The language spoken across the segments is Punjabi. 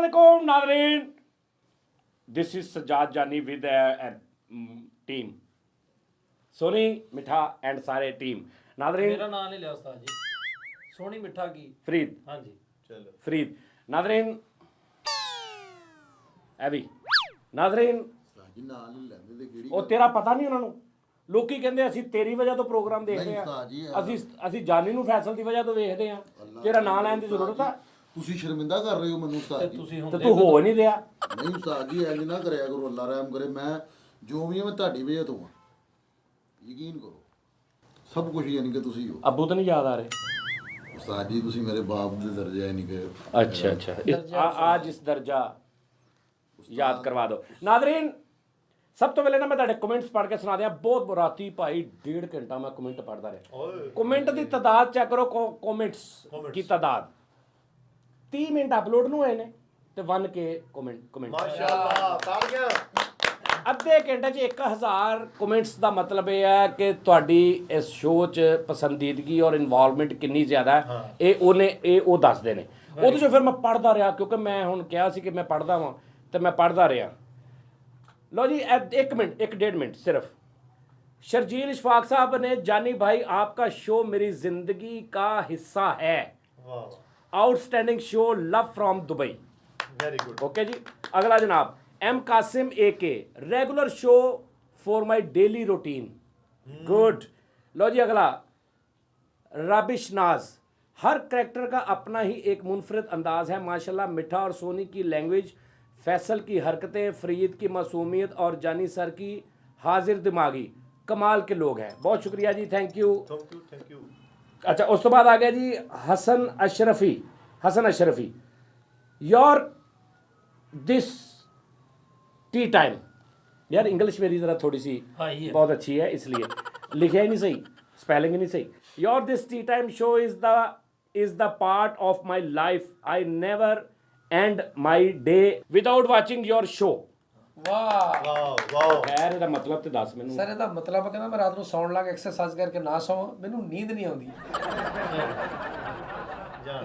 अस्सलामुअलैकुम नाज़रीन, दिस इज सज्जाद जानी विद टीम सोनी मिठा एंड सारे टीम। नाज़रीन मेरा नाम नहीं लिया उस्ताद जी, सोनी मिठा की फरीद, हाँ जी चलो फरीद नाज़रीन ਐਵੀ ਨਾਜ਼ਰੀਨ ਸਾਜੀ ਨਾਲ ਹੀ ਲੈਂਦੇ ਤੇ ਕਿਹੜੀ ਉਹ ਤੇਰਾ ਪਤਾ ਨਹੀਂ ਉਹਨਾਂ ਨੂੰ। ਲੋਕੀ ਕਹਿੰਦੇ ਅਸੀਂ ਤੇਰੀ ਵਜ੍ਹਾ ਤੋਂ ਪ੍ਰੋਗਰਾਮ ਦੇਖਦੇ ਨਹੀਂ ਆ, ਉਸਤਾਦ ਜੀ, ਅਸੀਂ ਜਾਨੀ ਨੂੰ ਫੈਸਲ ਦੀ ਵਜ੍ਹਾ ਤੋਂ ਵੇਖਦੇ ਆ। ਤੇਰਾ ਨਾਂ ਲੈਣ ਦੀ ਜ਼ਰੂਰਤ ਆ ਤੁਸੀਂ ਸ਼ਰਮਿੰਦਾ ਕਰ ਰਹੇ ਹੋ ਮੈਨੂੰ ਉਸਤਾਦ ਜੀ। ਤੁਸੀਂ ਤੇ ਹੁੰਦੇ ਤੂੰ ਹੋ ਨਹੀਂ ਰਿਹਾ। ਨਹੀਂ ਉਸਤਾਦ ਜੀ ਇੰਜ ਨਾ ਕਰਿਆ ਕਰੋ, ਅੱਲਾ ਰਹਿਮ ਕਰੇ। ਮੈਂ ਜੋ ਵੀ ਹਾਂ ਮੈਂ ਤੁਹਾਡੀ ਵਜ੍ਹਾ ਤੋਂ ਹਾਂ, ਯਕੀਨ ਕਰੋ। ਸਭ ਕੁਝ ਯਾਨੀ ਕਿ ਤੁਸੀਂ ਹੋ ਅੱਬੂ ਤਾਂ ਨਹੀਂ ਯਾਦ ਆ ਰਹੇ? ਉਸਤਾਦ ਜੀ ਤੁਸੀਂ ਮੇਰੇ ਬਾਪ ਦੇ ਦਰਜੇ ਯਾਨੀ ਕਿ अच्छा अच्छा आज इस दर्जा याद करवा दो नादरीन। सब तो पहले ना मैं ਤੁਹਾਡੇ ਕਮੈਂਟਸ ਪੜ੍ਹ ਕੇ ਸੁਣਾ ਦਿਆਂ। ਬਹੁਤ ਰਾਤੀ ਭਾਈ 1.5 ਘੰਟਾ ਮੈਂ ਕਮੈਂਟ ਪੜ੍ਹਦਾ ਰਿਹਾ। ਕਮੈਂਟ ਦੀ ਤਾਦਾਦ ਚੈੱਕ ਕਰੋ, ਕਮੈਂਟਸ की तादाद 30 ਮਿੰਟ ਅਪਲੋਡ ਨੂੰ ਹੋਏ ਨੇ ਤੇ 1K ਕਮੈਂਟ ਮਾਸ਼ਾਅੱਲਾ ਤਾਲੀਆਂ। ਅੱਧੇ ਘੰਟੇ 'ਚ 1000 ਕਮੈਂਟਸ ਦਾ ਮਤਲਬ ਇਹ ਹੈ ਕਿ ਤੁਹਾਡੀ ਇਸ ਸ਼ੋਅ 'ਚ ਪਸੰਦੀਦਗੀ ਔਰ ਇਨਵੋਲਵਮੈਂਟ ਕਿੰਨੀ ਜ਼ਿਆਦਾ ਹੈ। ਇਹ ਉਹ ਦੱਸਦੇ ਨੇ। ਉਹਦੇ 'ਚੋਂ ਫਿਰ ਮੈਂ ਪੜ੍ਹਦਾ ਰਿਹਾ, ਕਿਉਂਕਿ ਮੈਂ ਹੁਣ ਕਿਹਾ ਸੀ ਕਿ ਮੈਂ ਪੜ੍ਹਦਾ ਵਾਂ ਤੇ ਮੈਂ ਪੜ੍ਹਦਾ ਰਿਹਾ। लो जी 1 मिनट 1.5 मिनट सिर्फ। शर्जील इशफाक साहब ने जानी भाई आपका शो मेरी जिंदगी का हिस्सा है, outstanding show, love from Dubai. Very good. Okay जी। अगला जनाब M Qasim AK, regular show for my daily routine, good. लो जी अगला राबिश नाज, हर करैक्टर का अपना ही एक मुनफरद अंदाज है माशाल्लाह। मिठा और सोनी की लैंग्वेज, फैसल की हरकतें, फरीद की मासूमियत और जानी सर की हाजिर दिमागी, कमाल के लोग हैं। बहुत शुक्रिया जी, थैंक यू थैंक यू। अच्छा उस तो बाद आ गया जी Hasan Ashrafi, your this tea time. यार इंग्लिश मेरी ज़रा थोड़ी सी हाँ, ये। बहुत अच्छी है इसलिए लिखा ही नहीं सही, स्पेलिंग ही नहीं सही। Your this tea time show is the part of my life, I never and my day without watching your show. वाह ਵਾਓ खैर ਇਹਦਾ ਮਤਲਬ ਤੇ ਦੱਸ ਮੈਨੂੰ। ਸਰ ਇਹਦਾ ਮਤਲਬ ਹੈ ਕਹਿੰਦਾ ਮੈਂ ਰਾਤ ਨੂੰ ਸੌਣ ਲੱਗ ਐਕਸਰਸਾਈਜ਼ ਕਰਕੇ ਨਾ ਸੌਵਾਂ, ਮੈਨੂੰ ਨੀਂਦ ਨਹੀਂ ਆਉਂਦੀ।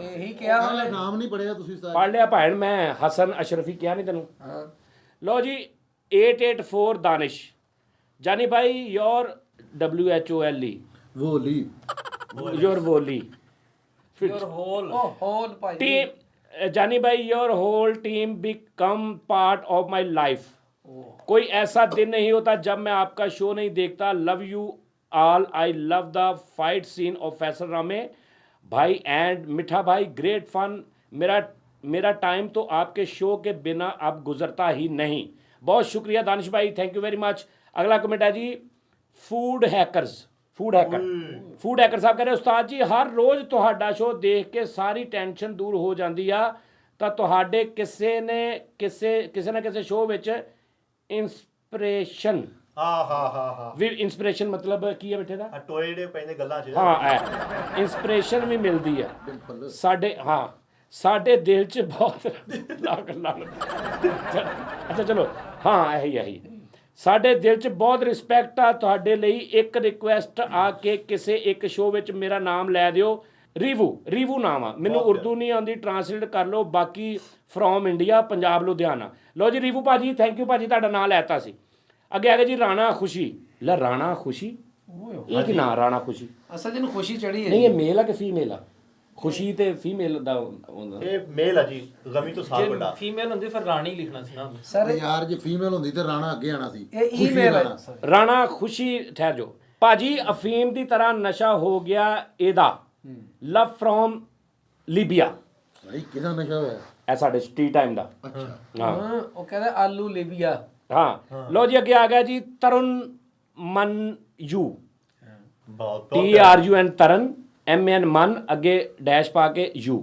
ਇਹੀ ਕਿਹਾ ਉਹਨੇ। ਨਾਮ ਨਹੀਂ ਪੜਿਆ ਤੁਸੀਂ ਉਸਤਾਦ ਪੜ੍ਹ ਲਿਆ ਭੈਣ, ਮੈਂ ਹਸਨ ਅਸ਼ਰਫੀ ਕਿਹਾ ਨਹੀਂ ਤੈਨੂੰ? ਹਾਂ लो जी 884 दानिश, जानी भाई योर WHOLE, ਵੋਲੀ योर वोली ਯੋਰ ਹੋਲ ਹੋਲ ਭਾਈ टीम, जानी भाई your whole team become part of my life. कोई ऐसा दिन नहीं होता जब मैं आपका शो नहीं देखता। Love you all, I love the fight scene of Faisal Ramay भाई एंड मिठा भाई, ग्रेट फन। मेरा टाइम तो आपके शो के बिना अब गुजरता ही नहीं। बहुत शुक्रिया दानिश भाई, थैंक यू वेरी मच। अगला कमेंट है जी फूड हैकर साहब कह रहे उस्ताद जी हर रोज़ ਤੁਹਾਡਾ ਸ਼ੋ ਦੇਖ ਕੇ ਸਾਰੀ ਟੈਨਸ਼ਨ ਦੂਰ ਹੋ ਜਾਂਦੀ ਆ, ਤਾਂ ਤੁਹਾਡੇ ਕਿਸੇ ਨਾ ਕਿਸੇ ਸ਼ੋ ਵਿੱਚ ਇੰਸਪੀਰੇਸ਼ਨ ਵੀ ਇੰਸਪੀਰੇਸ਼ਨ ਮਤਲਬ ਕੀ ਹੈ ਬੇਟੇ ਦਾ? ਟੋਏ ਜਿਹੜੇ ਪੈਂਦੇ ਗੱਲਾਂ 'ਚ ਹਾਂ ਇੰਸਪੀਰੇਸ਼ਨ ਵੀ ਮਿਲਦੀ ਹੈ ਬਿਲਕੁਲ। ਸਾਡੇ ਦਿਲ 'ਚ ਬਹੁਤ ਅੱਛਾ ਚਲੋ ਹਾਂ ਇਹੀ ਸਾਡੇ ਦਿਲ 'ਚ ਬਹੁਤ ਰਿਸਪੈਕਟ ਆ ਤੁਹਾਡੇ ਲਈ। ਇੱਕ ਰਿਕੁਐਸਟ ਆ ਕਿ ਕਿਸੇ ਇੱਕ ਸ਼ੋਅ ਵਿੱਚ ਮੇਰਾ ਨਾਮ ਲੈ ਦਿਓ। ਰੀਵੂ ਨਾਮ ਆ, ਮੈਨੂੰ ਉਰਦੂ ਨਹੀਂ ਆਉਂਦੀ, ਟਰਾਂਸਲੇਟ ਕਰ ਲਓ। ਬਾਕੀ ਫਰੋਮ ਇੰਡੀਆ, ਪੰਜਾਬ ਲੁਧਿਆਣਾ। ਲਓ ਜੀ ਰੀਵੂ ਭਾਜੀ, ਥੈਂਕ ਯੂ ਭਾਜੀ, ਤੁਹਾਡਾ ਨਾਂ ਲੈਤਾ ਸੀ। ਅੱਗੇ ਆ ਗਿਆ ਜੀ ਰਾਣਾ ਖੁਸ਼ੀ। ਲੈ ਰਾਣਾ ਖੁਸ਼ੀ, ਇਹ ਕੀ ਨਾਂ ਰਾਣਾ ਖੁਸ਼ੀ? ਅਸਲ ਜਿਹਨੂੰ ਖੁਸ਼ੀ ਚੜੀ ਹੈ ਨਹੀਂ ਇਹ ਮੇਲ ਆ ਕਿ ਫੀਮੇਲ ਆ? ਖੁਸ਼ੀ ਤੇ ਫੀਮੇਲ ਦਾ ਹੁੰਦਾ। ਇਹ ਮੇਲ ਆ ਜੀ, ਗਮੀ ਤੋਂ ਸਾਲ ਜੇ ਵੱਡਾ। ਫੀਮੇਲ ਹੁੰਦੀ ਫਿਰ ਰਾਣੀ ਲਿਖਣਾ ਸੀ ਨਾ ਸਰ ਯਾਰ ਜੇ ਫੀਮੇਲ ਹੁੰਦੀ ਤੇ ਰਾਣਾ ਅੱਗੇ ਆਣਾ ਸੀ। ਇਹ ਈਮੇਲ ਹੈ ਸਰ। ਰਾਣਾ ਖੁਸ਼ੀ ਠਹਿਰ ਜੋ ਭਾਜੀ, ਅਫੀਮ ਦੀ ਤਰ੍ਹਾਂ ਨਸ਼ਾ ਹੋ ਗਿਆ ਇਹਦਾ। ਲਵ ਫਰੋਮ ਲੀਬੀਆ। ਭਾਈ ਕਿਹਦਾ ਨਸ਼ਾ ਹੋਇਆ? ਇਹ ਸਾਡੇ ਟੀ ਟਾਈਮ ਦਾ। ਅੱਛਾ ਹਾਂ ਉਹ ਕਹਿੰਦਾ ਆਲੂ ਲੀਬੀਆ। ਹਾਂ ਲੋ ਜੀ ਅੱਗੇ ਆ ਗਿਆ ਜੀ ਤਰੁਣ ਮਨਯੂ, ਬਹੁਤ TRUN ਤਰਨ, MN ਮਨ, ਅੱਗੇ ਡੈਸ਼ ਪਾ ਕੇ ਯੂ,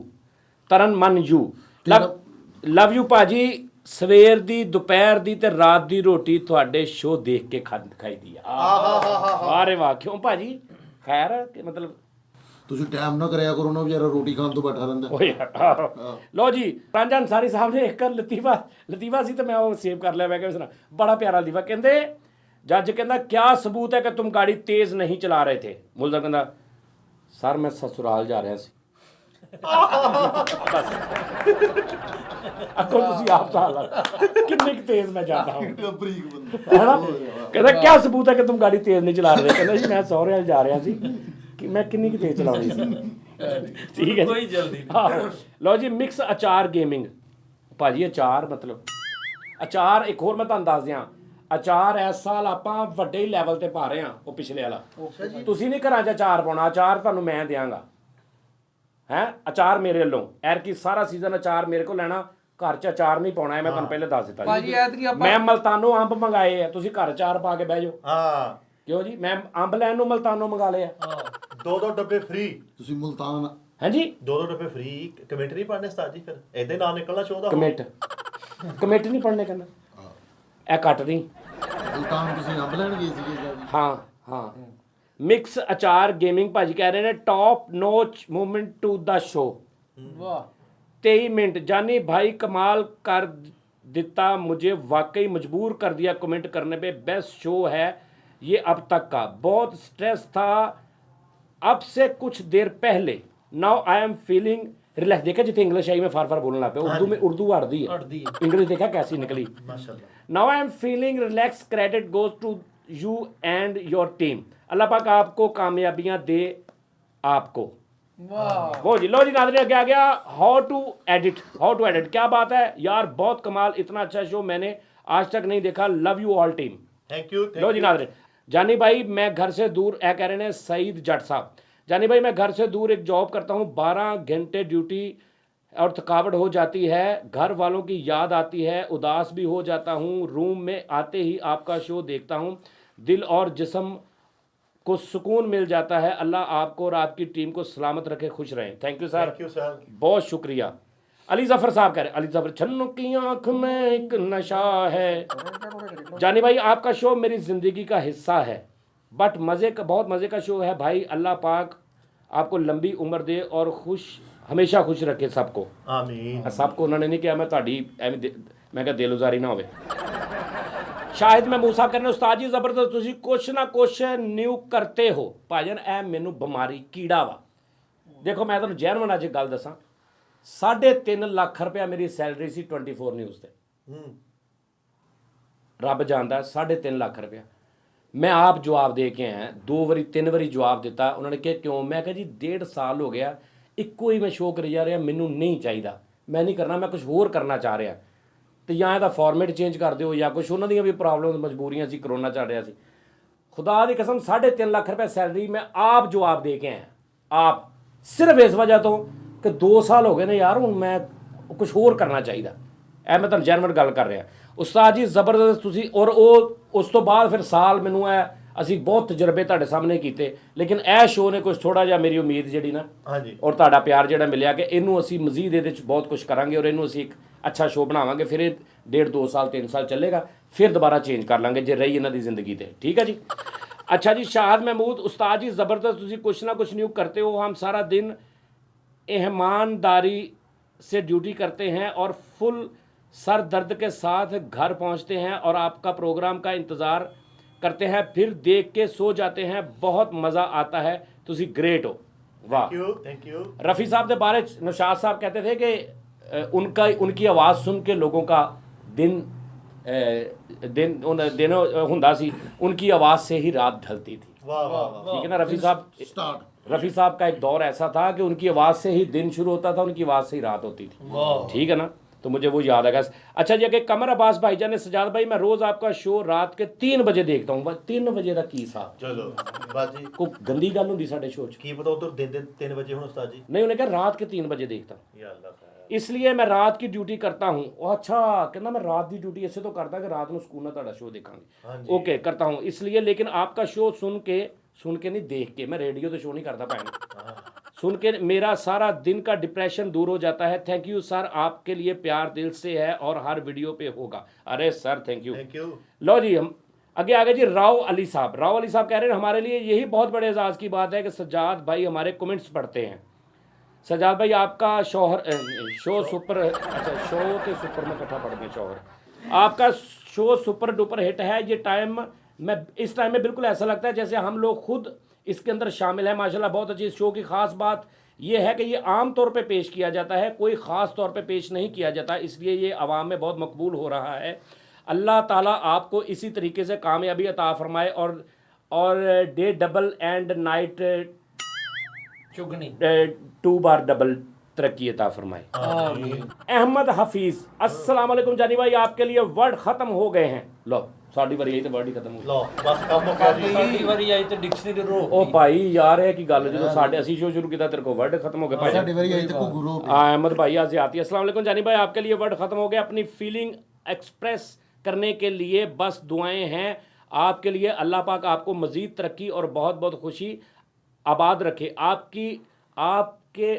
ਤਰਨ ਮਨ ਯੂ। ਲਵ ਯੂ ਭਾਜੀ। ਸਵੇਰ ਦੀ, ਦੁਪਹਿਰ ਦੀ ਤੇ ਰਾਤ ਦੀ ਰੋਟੀ ਤੁਹਾਡੇ ਸ਼ੋਅ ਦੇਖ ਕੇ ਖਾਈ ਦੀ ਆ। ਵਾਰੇ ਵਾਹ, ਕਿਉਂ ਭਾਜੀ? ਖੈਰ ਕਿ ਮਤਲਬ ਤੁਸੀਂ ਟਾਈਮ ਨਾ ਕਰਿਆ ਕਰੋ ਨਾ, ਵਿਚਾਰਾ ਰੋਟੀ ਖਾਣ ਤੋਂ ਬੈਠਾ ਰਹਿੰਦਾ। ਓਏ ਲੋ ਜੀ ਰਾਂਝਾ ਅੰਸਾਰੀ ਸਾਹਿਬ ਨੇ ਇੱਕ ਲਤੀਫਾ ਸੀ ਤੇ ਮੈਂ ਉਹ ਸੇਵ ਕਰ ਲਿਆ। ਮੈਂ ਕਿਹਾ ਬੜਾ ਪਿਆਰਾ ਲਤੀਫਾ। ਕਹਿੰਦੇ ਜੱਜ ਕਹਿੰਦਾ ਕਿਆ ਸਬੂਤ ਹੈ ਕਿ ਤੁਮ ਗਾੜੀ ਤੇਜ਼ ਨਹੀਂ ਚਲਾ ਰਹੇ ਥੇ? ਮੁਲਜ਼ਮ ਕਹਿੰਦਾ ਸਰ ਮੈਂ ਸਸੁਰਾਲ ਜਾ ਰਿਹਾ ਸੀ। ਅੱਗੋਂ ਤੁਸੀਂ ਆਪ ਹਿਸਾਬ ਲਾ ਲਓ ਕਿੰਨੀ ਕੁ ਤੇਜ਼ ਮੈਂ ਜਾਂਦਾ ਹਾਂ ਇੱਕ ਬਰੀਕ ਬੰਦਾ ਹੈ ਨਾ ਕਹਿੰਦਾ ਕਿਆ ਸਬੂਤ ਹੈ ਕਿ ਤੁਮ ਗਾੜੀ ਤੇਜ਼ ਨਹੀਂ ਚਲਾ ਰਹੇ ਕਹਿੰਦਾ ਜੀ ਮੈਂ ਸਹੁਰੇ ਵੱਲ ਜਾ ਰਿਹਾ ਸੀ ਕਿ ਮੈਂ ਕਿੰਨੀ ਕੁ ਤੇਜ਼ ਚਲਾਉਣੀ ਸੀ ਠੀਕ ਹੈ ਕੋਈ ਜਲਦੀ ਆਹੋ। ਲਓ ਜੀ ਮਿਕਸ ਅਚਾਰ ਗੇਮਿੰਗ ਭਾਜੀ ਅਚਾਰ ਮਤਲਬ ਅਚਾਰ ਇੱਕ ਹੋਰ ਮੈਂ ਤੁਹਾਨੂੰ ਦੱਸ ਦਿਆਂ ਅਚਾਰ ਇਸ ਸਾਲ ਆਪਾਂ ਵੱਡੇ ਹੀ ਲੈਵਲ ਤੇ ਪਾ ਰਹੇ ਹਾਂ ਉਹ ਪਿਛਲੇ ਵਾਲਾ ਤੁਸੀਂ ਨਹੀਂ ਘਰਾਂ 'ਚ ਅਚਾਰ ਪਾਉਣਾ ਅਚਾਰ ਤੁਹਾਨੂੰ ਮੈਂ ਦਿਆਂਗਾ ਹੈ ਅਚਾਰ ਮੇਰੇ ਵੱਲੋਂ ਐਰਕੀ ਸਾਰਾ ਸੀਜ਼ਨ ਅਚਾਰ ਮੇਰੇ ਕੋਲ ਲੈਣਾ ਘਰ 'ਚ ਅਚਾਰ ਨਹੀਂ ਪਾਉਣਾ ਹੈ ਮੈਂ ਤੁਹਾਨੂੰ ਪਹਿਲੇ ਦੱਸ ਦਿੱਤਾ ਭਾਜੀ ਐਤਕੀ ਆਪਾਂ ਮੈਂ ਮਲਤਾਨੋਂ ਅੰਬ ਮੰਗਾਏ ਆ ਤੁਸੀਂ ਘਰ ਅਚਾਰ ਪਾ ਕੇ ਬਹਿ ਜਾਓ ਹਾਂ ਕਿਉਂ ਜੀ ਮੈਂ ਅੰਬ ਲੈਣ ਨੂੰ ਮਲਤਾਨੋਂ ਮੰਗਾ ਲਏ ਆ 2 ਡੱਬੇ ਫ੍ਰੀ ਤੁਸੀਂ ਮੁਲਤਾਨ ਹਾਂਜੀ 2 ਡੱਬੇ ਫ੍ਰੀ ਕਮੈਂਟ ਨਹੀਂ ਪੜਨੇ ਉਸਤਾਦ ਜੀ ਫਿਰ ਏਦਾਂ ਹੀ ਨਾ ਨਿਕਲਣਾ ਚਾਹੁੰਦਾ ਕਮੇਟ ਨਹੀਂ ਪੜਨੇ ਕਹਿੰਦਾ ਇਹ ਕੱਟ ਨਹੀਂ ਮੁਲਤਾਨ ਤੁਸੀਂ ਅੰਬ ਲੈਣ ਗਏ ਸੀਗੇ ਜੀ ਹਾਂ ਹਾਂ ਮਿਕਸ ਅਚਾਰ ਗੇਮਿੰਗ ਭਾਜੀ ਕਹਿ ਰਹੇ ਨੇ top notch movement to the show वाह 23 मिनट जानी भाई कमाल कर दिता मुझे वाकई मजबूर कर दिया कमेंट करने पे बेस्ट शो है ये अब तक का बहुत स्ट्रेस था अब से कुछ देर पहले now I am feeling relax देखा जितने इंग्लिश आई मैं फार फार बोलने लग पे उर्दू में उर्दू अड़दी है अड़दी है। इंग्लिश देखा कैसी निकली माशाल्लाह now I am feeling relax credit goes to you and your team अल्लाह पाक आपको कामयाबियां दे आपको वाह वो जी लो जी नाज़रीन आगे आ गया हाउ टू एडिट क्या बात है यार बहुत कमाल इतना अच्छा शो मैंने आज तक नहीं देखा love you all team thank you लो जी नाज़रीन जानी भाई मैं घर से दूर कह रहे हैं सईद जट साहब जानी भाई मैं घर से दूर एक जॉब करता हूँ 12 घंटे ड्यूटी और थकावट हो जाती है घर वालों की याद आती है उदास भी हो जाता हूँ रूम में आते ही आपका शो देखता हूँ दिल और जिस्म को सुकून मिल जाता है अल्लाह आपको और आपकी टीम को सलामत रखे खुश रहें थैंक यू सर बहुत शुक्रिया अली जफर साहब कह रहे हैं अली जफर छन्नू की आंख में एक नशा है जानी भाई आपका शो मेरी ज़िंदगी का हिस्सा है बट बहुत मज़े का शो है भाई अल्लाह पाक आपको लंबी उम्र दे और हमेशा खुश रखे सबको आमीन सबको उन्होंने नहीं किया मैं ਤੁਹਾਡੀ ਐਵੇਂ ਮੈਂ ਕਿਹਾ ਦਿਲੁਜ਼ਾਰੀ ਨਾ ਹੋਵੇ ਸ਼ਾਹਿਦ ਮਹਿਮੂਦ ਸਾਹਿਬ ਕਹਿੰਦੇ ਉਸਤਾਦ ਜੀ ਜ਼ਬਰਦਸਤ ਤੁਸੀਂ ਕੁਛ ਨਾ ਕੁਛ ਨਿਊ ਕਰਤੇ ਹੋ ਭਾਜਨ ਇਹ ਮੈਨੂੰ ਬਿਮਾਰੀ ਕੀੜਾ ਵਾ ਦੇਖੋ ਮੈਂ ਤੁਹਾਨੂੰ ਜੈਨੂਨ ਅੱਜ ਗੱਲ ਦੱਸਾਂ 3.5 ਲੱਖ ਰੁਪਇਆ ਮੇਰੀ ਸੈਲਰੀ ਸੀ 24 ਨਿਊਜ਼ ਤੇ ਰੱਬ ਜਾਣਦਾ 3.5 ਲੱਖ ਰੁਪਇਆ ਮੈਂ ਆਪ ਜਵਾਬ ਦੇ ਕੇ ਆਇਆ 2 ਵਾਰੀ 3 ਵਾਰੀ ਜਵਾਬ ਦਿੱਤਾ ਉਹਨਾਂ ਨੇ ਕਿਹਾ ਕਿਉਂ ਮੈਂ ਕਿਹਾ ਜੀ 1.5 ਸਾਲ ਹੋ ਗਿਆ ਇੱਕੋ ਹੀ ਮੈਂ ਸ਼ੋਅ ਕਰੀ ਜਾ ਰਿਹਾ ਮੈਨੂੰ ਨਹੀਂ ਚਾਹੀਦਾ ਮੈਂ ਨਹੀਂ ਕਰਨਾ ਮੈਂ ਕੁਝ ਹੋਰ ਕਰਨਾ ਚਾਹ ਰਿਹਾ ਤੇ ਜਾਂ ਇਹਦਾ ਫਾਰਮੈਟ ਚੇਂਜ ਕਰ ਦਿਓ ਜਾਂ ਕੁਝ ਉਹਨਾਂ ਦੀਆਂ ਵੀ ਪ੍ਰੋਬਲਮਸ ਮਜਬੂਰੀਆਂ ਸੀ ਕਰੋਨਾ ਚੱਲ ਰਿਹਾ ਸੀ ਖੁਦਾ ਦੀ ਕਸਮ 3.5 ਲੱਖ ਰੁਪਏ ਸੈਲਰੀ ਮੈਂ ਆਪ ਜਵਾਬ ਦੇ ਕੇ ਆਇਆ ਆਪ ਸਿਰਫ ਇਸ ਵਜ੍ਹਾ ਤੋਂ ਕਿ 2 ਸਾਲ ਹੋ ਗਏ ਨੇ ਯਾਰ ਹੁਣ ਮੈਂ ਕੁਝ ਹੋਰ ਕਰਨਾ ਚਾਹੀਦਾ ਇਹ ਮੈਂ ਤੁਹਾਨੂੰ ਜੈਨੂਇਨ ਗੱਲ ਕਰ ਰਿਹਾ ਉਸਤਾਦ ਜੀ ਜ਼ਬਰਦਸਤ ਤੁਸੀਂ ਔਰ ਉਹ ਉਸ ਤੋਂ ਬਾਅਦ ਫਿਰ ਸਾਲ ਮੈਨੂੰ ਅਸੀਂ ਬਹੁਤ ਤਜਰਬੇ ਤੁਹਾਡੇ ਸਾਹਮਣੇ ਕੀਤੇ ਲੇਕਿਨ ਇਹ ਸ਼ੋਅ ਨੇ ਕੁਝ ਥੋੜਾ ਜਿਹਾ ਮੇਰੀ ਉਮੀਦ ਜਿਹੜੀ ਨਾ ਹਾਂਜੀ ਔਰ ਤੁਹਾਡਾ ਪਿਆਰ ਜਿਹੜਾ ਮਿਲਿਆ ਕਿ ਇਹਨੂੰ ਅਸੀਂ ਮਜ਼ੀਦ ਇਹਦੇ ਵਿੱਚ ਬਹੁਤ ਕੁਝ ਕਰਾਂਗੇ ਔਰ ਇਹਨੂੰ ਅਸੀਂ ਇੱਕ ਅੱਛਾ ਸ਼ੋਅ ਬਣਾਵਾਂਗੇ ਫਿਰ ਇਹ 1.5 2 ਸਾਲ 3 ਸਾਲ ਚੱਲੇਗਾ ਫਿਰ ਦੁਬਾਰਾ ਚੇਂਜ ਕਰ ਲਾਂਗੇ ਜੇ ਰਹੀ ਇਹਨਾਂ ਦੀ ਜ਼ਿੰਦਗੀ ਤੇ ਠੀਕ ਹੈ ਜੀ अच्छा जी शाहद महमूद उस्ताद जी ज़बरदस्त तुझी कुछ ना कुछ न्यू करते हो हम सारा दिन ईमानदारी से ड्यूटी करते हैं और फुल सर दर्द के साथ घर पहुंचते हैं और आपका प्रोग्राम का इंतज़ार करते हैं फिर देख के सो जाते हैं बहुत मज़ा आता है तुझी ग्रेट हो वाह थैंक यू रफ़ी साहब के बारे नौशाद साहब कहते थे कि उनकी आवाज़ सुन के लोगों का दिन ਹੁੰਦਾ ਸੀ उनकी आवाज़ से ही रात ढलती थी वाह वाह वाह ठीक है ना रफ़ी साहब स्टार्ट रफ़ी साहब का एक दौर ऐसा था कि उनकी आवाज़ से ही दिन शुरू होता था उनकी आवाज़ से ही रात होती थी ठीक है ना तो मुझे वो याद है अच्छा जी अगर कमर अब्बास भाईजान ने सजाद भाई मैं रोज़ आपका शो रात के 3 बजे देखता हूँ 3 बजे का की साहब चलो बस जी कोई गंदी गल होंगी साढ़े शो च की पता उधर दिन 3 बजे हूँ उस्ताद जी नहीं उन्हें कहा रात के 3 बजे देखता हूँ या अल्लाह खैर इसलिए मैं रात की ड्यूटी करता हूँ अच्छा कहना मैं रात की ड्यूटी ऐसे तो करता कि रात में सुकून ना शो देखांगे ओके करता हूँ इसलिए लेकिन आपका शो सुन के नहीं देख के मैं रेडियो तो शो नहीं करता भैन सुन के मेरा सारा दिन का डिप्रेशन दूर हो जाता है थैंक यू सर आपके लिए प्यार दिल से है और हर वीडियो पे होगा अरे सर थैंक यू लो जी हम आगे जी राव अली साहब कह रहे हैं हमारे लिए यही बहुत बड़े एजाज़ की बात है कि सज्जाद भाई हमारे कमेंट्स पढ़ते हैं सजाद भाई आपका शो सुपर अच्छा शो के सुपर में इकट्ठा पढ़ गए शोहर आपका शो सुपर डुपर हिट है ये टाइम में इस टाइम में बिल्कुल ऐसा लगता है जैसे हम लोग खुद इसके अंदर शामिल है माशाल्लाह बहुत अच्छी शो की ख़ास बात ये है कि ये आम तौर पे पेश किया जाता है, कोई ख़ास तौर पे पेश नहीं किया जाता, इसलिए ये आवाम में बहुत मकबूल हो रहा है। अल्लाह ताला आपको इसी तरीके से कामयाबी अता फरमाए और डे डबल एंड नाइट चुगनी 2 बार डबल तरक्की अता फरमाए। अहमद हफीज, अस्सलाम वालेकुम जानी भाई, आपके लिए वर्ड ख़त्म हो गए हैं। लो साड़ी बारी आई तो वर्ड ही खत्म हो गए। लो बस काम मुक्का जी। ਸਾਡੀ ਵਾਰੀ ਆਈ ਤੇ ਡਿਕਸ਼ਨਰੀ ਰੋ ओ भाई यार है की गल जो साढ़े असी शो शुरू किया तेरे को वर्ड खत्म हो गए भाई। ਸਾਡੀ ਵਾਰੀ ਆਈ ਤੇ ਕੋ ਗੁਰੂ अहमद भाई आज आती है। अस्सलाम वालेकुम जानी भाई, आपके लिए वर्ड खत्म हो गया। अपनी फीलिंग एक्सप्रेस करने के लिए बस दुआएं हैं आपके लिए। अल्लाह पाक आपको मज़ीद तरक्की और बहुत बहुत खुशी आबाद रखे। आपके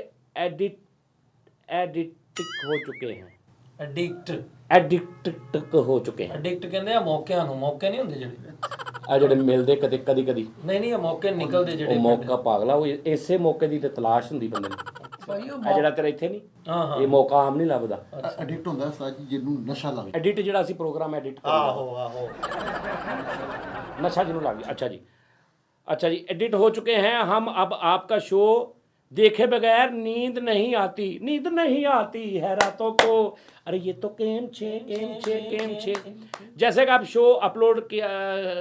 एडिक्ट हो चुके हैं, एडिक्ट हो चुके हैं। ਐਡਿਕਟ ਕਹਿੰਦੇ ਆ ਮੌਕਿਆਂ ਨੂੰ, ਮੌਕੇ ਨਹੀਂ ਹੁੰਦੇ ਜਿਹੜੇ ਆ ਜਿਹੜੇ ਮਿਲਦੇ ਕਦੇ ਕਦੀ ਨਹੀਂ ਇਹ ਮੌਕੇ ਨਿਕਲਦੇ ਉਹ ਜਿਹੜੇ ਮੌਕਾ ਪਾਗਲਾ ਉਹ ਇਸੇ ਮੌਕੇ ਦੀ ਤੇ ਤਲਾਸ਼ ਹੁੰਦੀ ਬੰਦੇ ਨੂੰ। ਭਾਈ ਉਹ ਆ ਜਿਹੜਾ ਤੇਰਾ ਇੱਥੇ ਨਹੀਂ, ਹਾਂ ਇਹ ਮੌਕਾ ਆਮ ਨਹੀਂ ਲੱਭਦਾ। ਐਡਿਕਟ ਹੁੰਦਾ ਉਸਤਾਦ ਜੀ ਜਿਹਨੂੰ ਨਸ਼ਾ ਲੱਗ ਜਾਂਦਾ। एडिट ਜਿਹੜਾ ਅਸੀਂ प्रोग्राम एडिट ਆਹੋ ਆਹੋ नशा जिन्हों लग गया। अच्छा जी एडिट हो चुके हैं हम। अब आपका शो देखे बगैर नींद नहीं आती है रातों को। अरे ये तो केम छे। जैसे कि आप शो अपलोड किया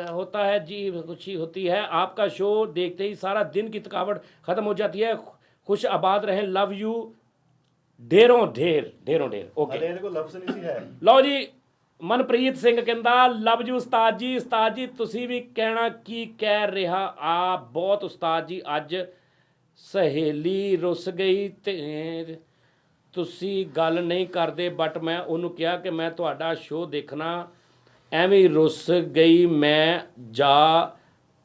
होता है जी, खुशी होती है आपका शो देखते ही, सारा दिन की थकावट ख़त्म हो जाती है। खुश आबाद रहें, लव यू ढेरों ढेर ओके। ਹਲੇ ਇਹਦੇ ਕੋਲ ਲਫ਼ਜ਼ ਨਹੀਂ ਸੀ ਹੈ। ਲਓ ਜੀ ਮਨਪ੍ਰੀਤ ਸਿੰਘ ਕਹਿੰਦਾ ਲਵ ਯੂ ਉਸਤਾਦ ਜੀ ਤੁਸੀਂ ਵੀ ਕਹਿਣਾ ਕੀ ਕਹਿ ਰਿਹਾ ਆ ਬਹੁਤ ਉਸਤਾਦ ਜੀ, ਅੱਜ ਸਹੇਲੀ ਰੁੱਸ ਗਈ ਤੇ ਤੁਸੀਂ ਗੱਲ ਨਹੀਂ ਕਰਦੇ, ਬਟ ਮੈਂ ਉਹਨੂੰ ਕਿਹਾ ਕਿ ਮੈਂ ਤੁਹਾਡਾ ਸ਼ੋਅ ਦੇਖਣਾ, ਐਵੇਂ ਹੀ ਰੁੱਸ ਗਈ ਮੈਂ। ਜਾ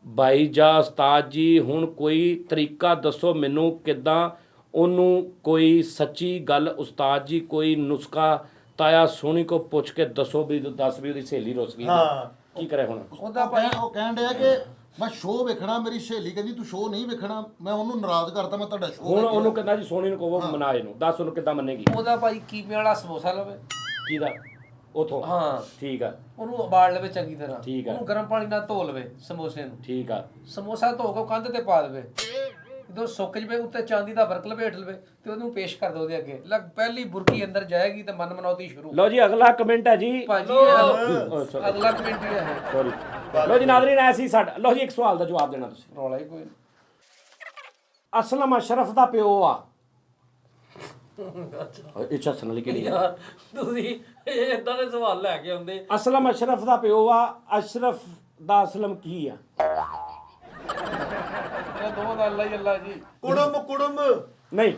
ਭਾਈ ਜਾ ਉਸਤਾਦ ਜੀ, ਹੁਣ ਕੋਈ ਤਰੀਕਾ ਦੱਸੋ ਮੈਨੂੰ ਕਿੱਦਾਂ ਉਹਨੂੰ ਕੋਈ ਸੱਚੀ ਗੱਲ ਉਸਤਾਦ ਜੀ, ਕੋਈ ਨੁਸਖਾ ਤਾਇਆ ਸੋਹਣੀ ਕੋ ਪੁੱਛ ਕੇ ਦੱਸੋ ਵੀ ਉਹਦੀ ਸਹੇਲੀ ਰੁੱਸ ਗਈ ਹਾਂ ਕੀ ਕਰੇ ਹੁਣ। ਉਹ ਕਹਿਣ ਡਿਆ ਕਿ ਮੈਂ ਸ਼ੋਅ ਵੇਖਣਾ, ਮੇਰੀ ਸਹੇਲੀ ਕਹਿੰਦੀ ਤੂੰ ਸ਼ੋਅ ਨਹੀਂ ਵੇਖਣਾ, ਮੈਂ ਉਹਨੂੰ ਨਾਰਾਜ਼ ਕਰਤਾ, ਮੈਂ ਤੁਹਾਡਾ ਸ਼ੋਅ ਹੁਣ ਉਹਨੂੰ ਕਹਿੰਦਾ ਜੀ ਸੋਹਣੀ ਨੂੰ ਕਹੋ ਮਨਾ ਇਹਨੂੰ, ਦੱਸ ਉਹਨੂੰ ਕਿੱਦਾਂ ਮੰਨੇਗੀ। ਉਹਦਾ ਭਾਈ ਕੀਪੇ ਵਾਲਾ ਸਮੋਸਾ ਲਵੇ ਕਿਹਦਾ ਉਥੋਂ ਹਾਂ ਠੀਕ ਆ ਉਹਨੂੰ ਉਬਾਲ ਲਵੇ ਚੰਗੀ ਤਰ੍ਹਾਂ, ਠੀਕ ਆ। ਉਹਨੂੰ ਗਰਮ ਪਾਣੀ ਨਾਲ ਧੋ ਲਵੇ ਸਮੋਸੇ ਨੂੰ, ਠੀਕ ਆ। ਸਮੋਸਾ ਧੋ ਕੇ ਕੰਧ ਤੇ ਪਾ ਦੇਵੇ, ਜਦੋਂ ਸੁੱਕ ਜਵੇ ਉੱਤੇ ਚਾਂਦੀ ਦਾ ਵਰਕ ਲਪੇਟ ਲਵੇ ਤੇ ਉਹਨੂੰ ਪੇਸ਼ ਕਰ ਦੋ ਉਹਦੇ ਅੱਗੇ। ਪਹਿਲੀ ਬੁਰਕੀ ਅੰਦਰ ਜਾਏਗੀ ਤੇ ਮਨ ਮਨੌਤੀ ਸ਼ੁਰੂ। ਲਓ ਜੀ ਅਗਲਾ ਕਮੈਂਟ ਹੈ ਜੀ ਭਾਜੀ ਅਗਲਾ ਕਮੈਂਟ ਹੀ ਹੈ ਸੌਰੀ। ਲਓ ਜੀ ਨਾਜ਼ਰੀਨ ਐਸੀ ਸਾਡਾ, ਲਓ ਜੀ ਇੱਕ ਸਵਾਲ ਦਾ ਜਵਾਬ ਦੇਣਾ ਤੁਸੀਂ। ਰੌਲਾ ਹੀ ਕੋਈ ਨਹੀਂ। ਅਸਲਮ ਅਸ਼ਰਫ ਦਾ ਪਿਓ ਆ। ਅੱਛਾ ਸੁਣ ਕਿਹੜੀ ਯਾਰ ਤੁਸੀਂ ਇਹ ਇਦਾਂ ਦੇ ਸਵਾਲ ਲੈ ਕੇ ਆਉਂਦੇ। ਅਸਲਮ ਅਸ਼ਰਫ ਦਾ ਪਿਓ ਆ, ਅਸ਼ਰਫ ਦਾ ਅਸਲਮ ਕੀ ਆ? ਇਹ ਦੋ ਦਾ ਅੱਲਾ ਹੀ ਅੱਲਾ ਜੀ। ਕੁੜਮ ਨਹੀਂ,